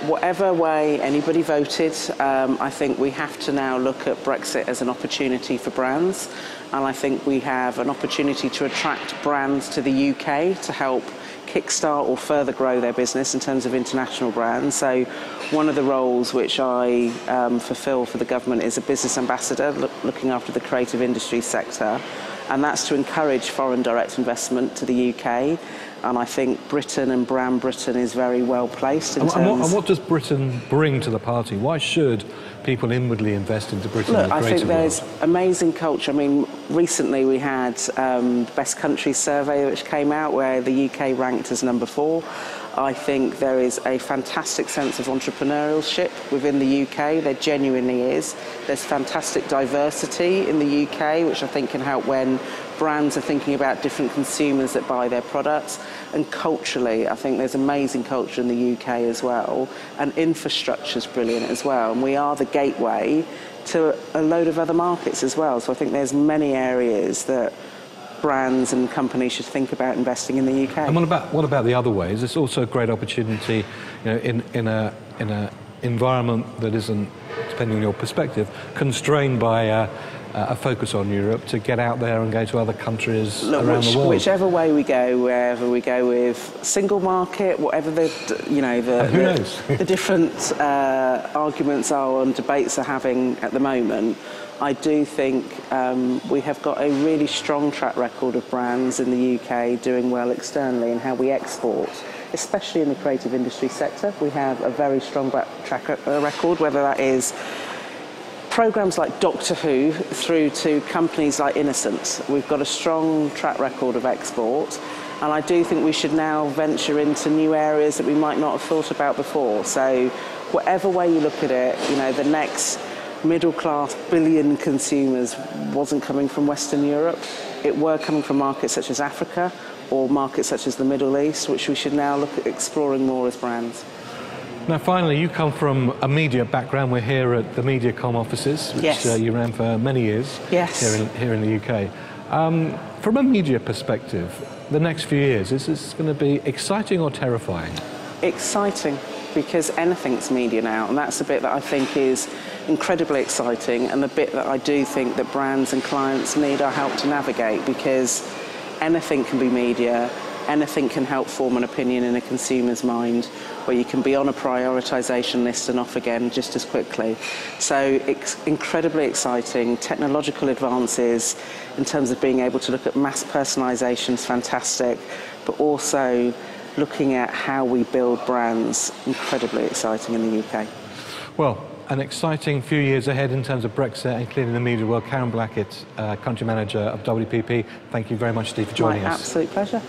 whatever way anybody voted, I think we have to now look at Brexit as an opportunity for brands, and I think we have an opportunity to attract brands to the UK to help kickstart or further grow their business in terms of international brands. So one of the roles which I fulfil for the government is a business ambassador looking after the creative industry sector, and that's to encourage foreign direct investment to the UK. And I think Britain and Brand Britain is very well placed in terms... And what does Britain bring to the party? Why should people inwardly invest into Britain? Look, in the I creative think there's world? amazing culture. I mean, recently we had the Best Countries survey which came out where the UK ranked as number 4. I think there is a fantastic sense of entrepreneurship within the UK. There genuinely is. There's fantastic diversity in the UK, which I think can help when brands are thinking about different consumers that buy their products. And culturally, I think there's amazing culture in the UK as well. And infrastructure's brilliant as well. And we are the gateway to a load of other markets as well. So I think there's many areas that brands and companies should think about investing in the UK. And what about the other ways? It's also a great opportunity, you know, in a environment that isn't, depending on your perspective, constrained by a focus on Europe, to get out there and go to other countries around the world. Whichever way we go, wherever we go with single market, whatever the the different arguments are and debates are having at the moment, I do think we have got a really strong track record of brands in the UK doing well externally and how we export, especially in the creative industry sector. We have a very strong track record, whether that is programs like Doctor Who through to companies like Innocent. We've got a strong track record of export, and I do think we should now venture into new areas that we might not have thought about before. So whatever way you look at it, you know, the next middle-class billion consumers wasn't coming from Western Europe. It were coming from markets such as Africa or markets such as the Middle East, which we should now look at exploring more as brands. Now, finally, you come from a media background. We're here at the MediaCom offices, which Yes. You ran for many years here in the UK. From a media perspective, the next few years, is this going to be exciting or terrifying? Exciting, because anything's media now, and that's the bit that I think is incredibly exciting, and the bit that I do think that brands and clients need our help to navigate, because anything can be media, anything can help form an opinion in a consumer's mind, where you can be on a prioritisation list and off again just as quickly. So it's incredibly exciting. Technological advances in terms of being able to look at mass personalisation is fantastic, but also looking at how we build brands, incredibly exciting in the UK. Well, an exciting few years ahead in terms of Brexit and clearly the media world. Karen Blackett, Country Manager of WPP. Thank you very much, Steve, for joining us. My absolute pleasure.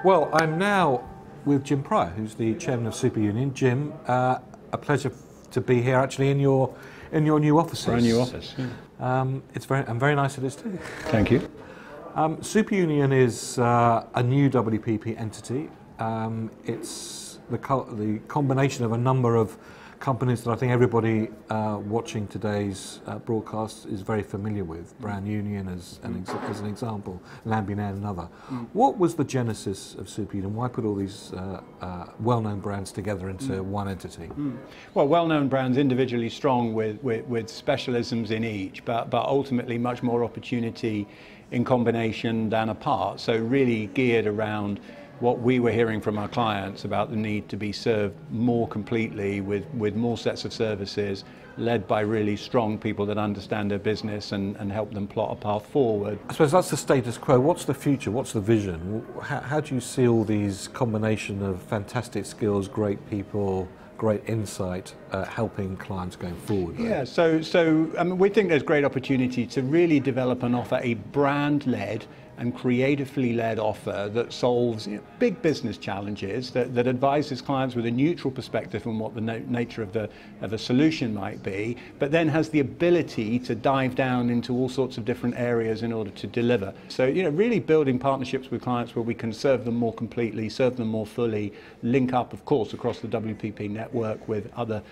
Well, I'm now with Jim Pryor, who's the chairman of Super Union. Jim, a pleasure to be here actually in your new offices. Brand new office. Yeah. It's very nice it is too. Thank you. Super Union is a new WPP entity. It's the combination of a number of companies that I think everybody watching today's broadcast is very familiar with. Brand Union as an example, Lambinaire another. What was the genesis of Super Union? Why put all these well-known brands together into one entity? Well, well-known brands individually strong with specialisms in each, but ultimately much more opportunity in combination than apart. So really geared around what we were hearing from our clients about the need to be served more completely with more sets of services, led by really strong people that understand their business and help them plot a path forward. I suppose that's the status quo. What's the future? What's the vision? How do you see all these combination of fantastic skills, great people, great insight, helping clients going forward? Right? Yeah, so I mean, we think there's great opportunity to really develop and offer a brand-led and creatively led offer that solves big business challenges, that advises clients with a neutral perspective on what the nature of a solution might be, but then has the ability to dive down into all sorts of different areas in order to deliver. So really building partnerships with clients where we can serve them more completely, serve them more fully, link up of course across the WPP network with other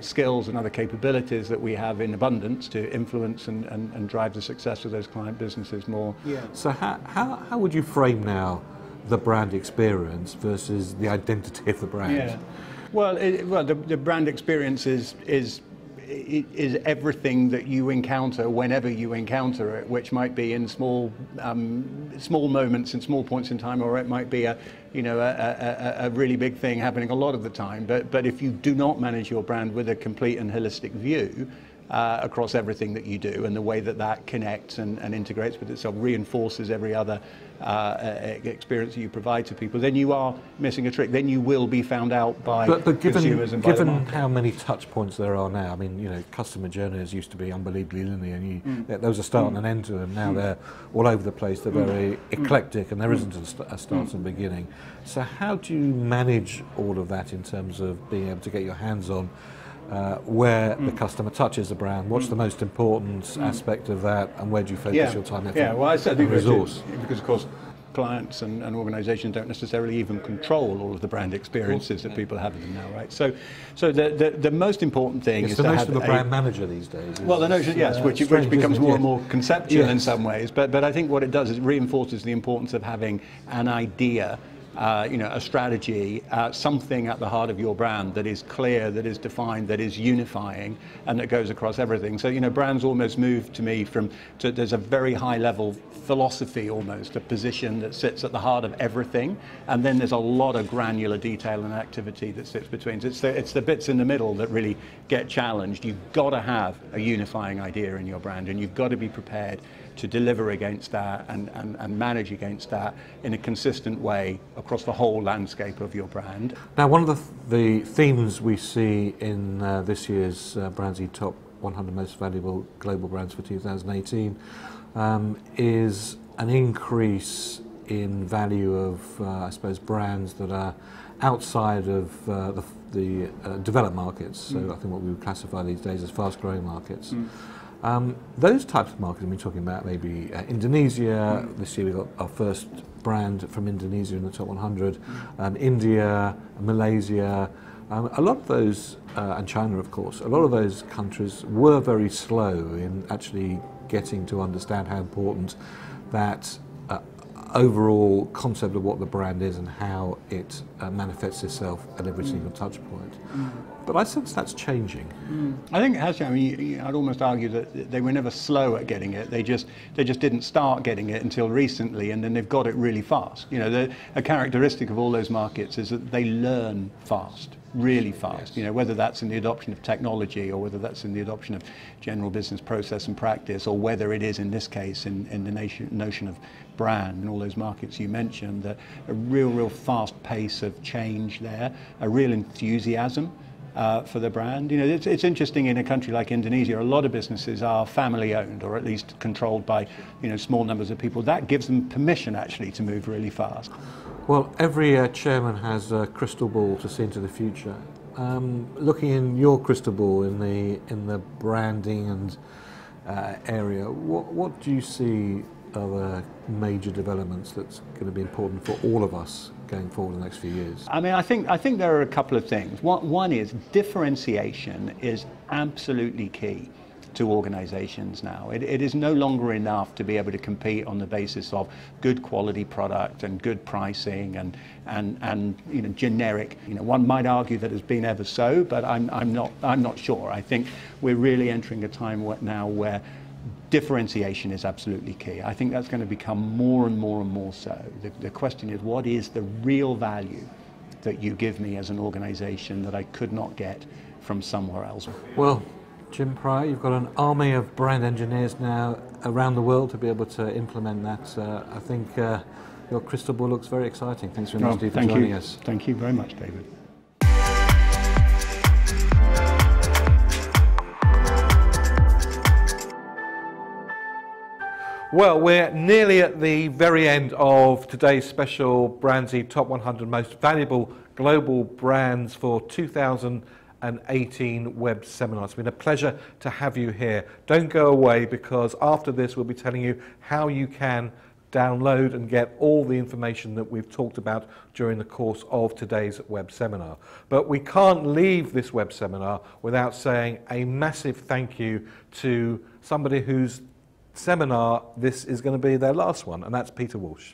skills and other capabilities that we have in abundance to influence and drive the success of those client businesses more. Yeah. So how would you frame now the brand experience versus the identity of the brand? Yeah. Well, the brand experience is everything that you encounter whenever you encounter it, which might be in small moments and small points in time, or it might be a really big thing happening a lot of the time. But if you do not manage your brand with a complete and holistic view across everything that you do, and the way that connects and integrates with itself, reinforces every other experience that you provide to people, then you are missing a trick. Then you will be found out by consumers and by the market. Given how many touch points there are now, I mean, customer journeys used to be unbelievably linear, and there was a start and an end to them. Now they're all over the place. They're very eclectic, and there isn't a start and beginning. So how do you manage all of that in terms of being able to get your hands on where the customer touches the brand? What's the most important aspect of that, and where do you focus your time, effort, well, I said and resource? Because of course clients and organizations don't necessarily even control all of the brand experiences that people have with them now, right? So the most important thing is the to notion have of a brand manager these days. Well, the notion, yes, which becomes more and more conceptual in some ways, but I think what it does is it reinforces the importance of having an idea, a strategy, something at the heart of your brand that is clear, that is defined, that is unifying, and that goes across everything. So, brands almost move to me there's a very high level philosophy, almost a position that sits at the heart of everything, and then there's a lot of granular detail and activity that sits between. It's the bits in the middle that really get challenged. You've got to have a unifying idea in your brand, and you've got to be prepared to deliver against that and manage against that in a consistent way across the whole landscape of your brand. Now, one of the themes we see in this year's BrandZ Top 100 Most Valuable Global Brands for 2018 is an increase in value of, I suppose, brands that are outside of the developed markets. So I think what we would classify these days as fast-growing markets. Those types of markets, we're talking about maybe Indonesia. This year we got our first brand from Indonesia in the top 100. India, Malaysia, a lot of those, and China of course, a lot of those countries were very slow in actually getting to understand how important that overall concept of what the brand is and how it manifests itself at every single touch point. But I sense that's changing. I think it has changed. I mean, I'd almost argue that they were never slow at getting it. They just didn't start getting it until recently, and then they've got it really fast. A characteristic of all those markets is that they learn fast. really fast. You know, whether that's in the adoption of technology, or whether that's in the adoption of general business process and practice, or whether it is in this case in the notion of brand and all those markets you mentioned, that a real fast pace of change there, a real enthusiasm for the brand. You know, it's interesting, in a country like Indonesia, a lot of businesses are family owned, or at least controlled by, you know, small numbers of people. That gives them permission actually to move really fast. Well, every chairman has a crystal ball to see into the future. Looking in your crystal ball in the branding and area, what do you see are the major developments that's going to be important for all of us going forward in the next few years? I mean, I think there are a couple of things. One is differentiation is absolutely key to organizations now. It is no longer enough to be able to compete on the basis of good quality product and good pricing and you know, generic. You know, one might argue that has been ever so, but I'm not sure. I think we're really entering a time now where differentiation is absolutely key. I think that's going to become more and more so. The question is, what is the real value that you give me as an organization that I could not get from somewhere else? Well, Jim Pryor, you've got an army of brand engineers now around the world to be able to implement that. I think your crystal ball looks very exciting. Thanks very much, Steve, for joining us. Thank you very much, David. Well, we're nearly at the very end of today's special BrandZ Top 100 Most Valuable Global Brands for 2018 web seminar. It's been a pleasure to have you here. Don't go away, because after this we'll be telling you how you can download and get all the information that we've talked about during the course of today's web seminar. But we can't leave this web seminar without saying a massive thank you to somebody whose seminar this is going to be their last one, and that's Peter Walsh.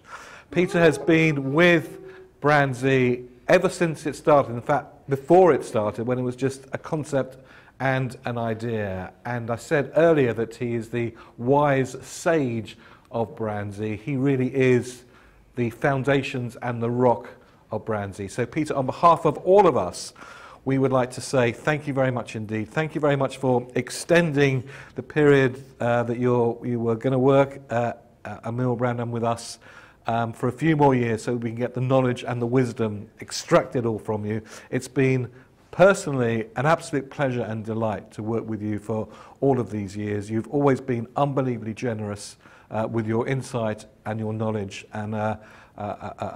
Peter has been with BrandZ ever since it started. In fact, before it started, when it was just a concept and an idea. And I said earlier that he is the wise sage of BrandZ. He really is the foundations and the rock of BrandZ. So Peter, on behalf of all of us, we would like to say thank you very much indeed. Thank you very much for extending the period that you were going to work at Emil Brandam with us for a few more years, so we can get the knowledge and the wisdom extracted all from you. It's been personally an absolute pleasure and delight to work with you for all of these years. You've always been unbelievably generous with your insight and your knowledge, and a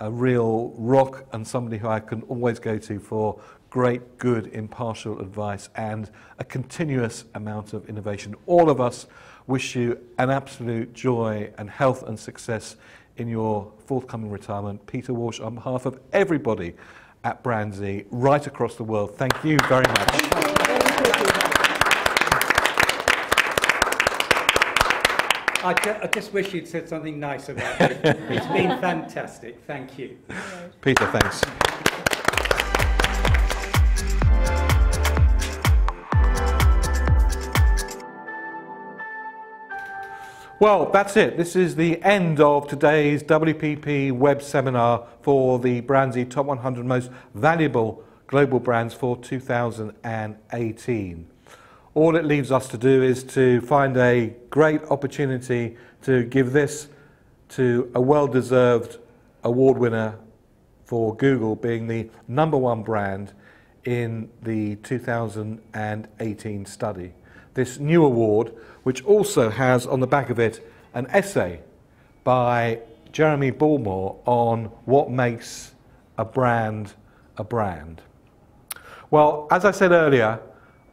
real rock, and somebody who I can always go to for great, good, impartial advice and a continuous amount of innovation. All of us wish you an absolute joy and health and success in your forthcoming retirement. Peter Walsh, on behalf of everybody at BrandZ right across the world, thank you very much. I just wish you'd said something nice about it. It's been fantastic. Thank you. Peter, thanks. Well, that's it. This is the end of today's WPP web seminar for the BrandZ Top 100 Most Valuable Global Brands for 2018. All it leaves us to do is to find a great opportunity to give this to a well-deserved award winner for Google, being the #1 brand in the 2018 study. This new award, which also has on the back of it an essay by Jeremy Bullmore on what makes a brand a brand. Well, as I said earlier,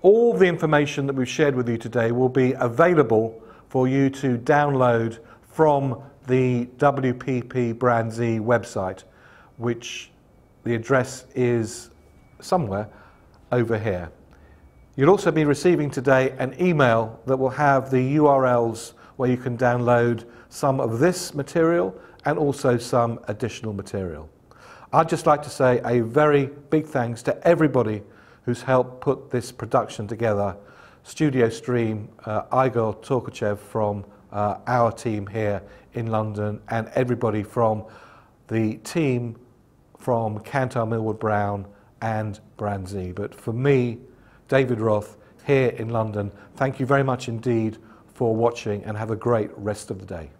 all the information that we've shared with you today will be available for you to download from the WPP BrandZ website, which the address is somewhere over here. You'll also be receiving today an email that will have the URLs where you can download some of this material and also some additional material. I'd just like to say a very big thanks to everybody who's helped put this production together. Studio Stream, Igor Torkachev from our team here in London, and everybody from the team from Kantar Millward Brown and BrandZ. But for me, David Roth, here in London, thank you very much indeed for watching, and have a great rest of the day.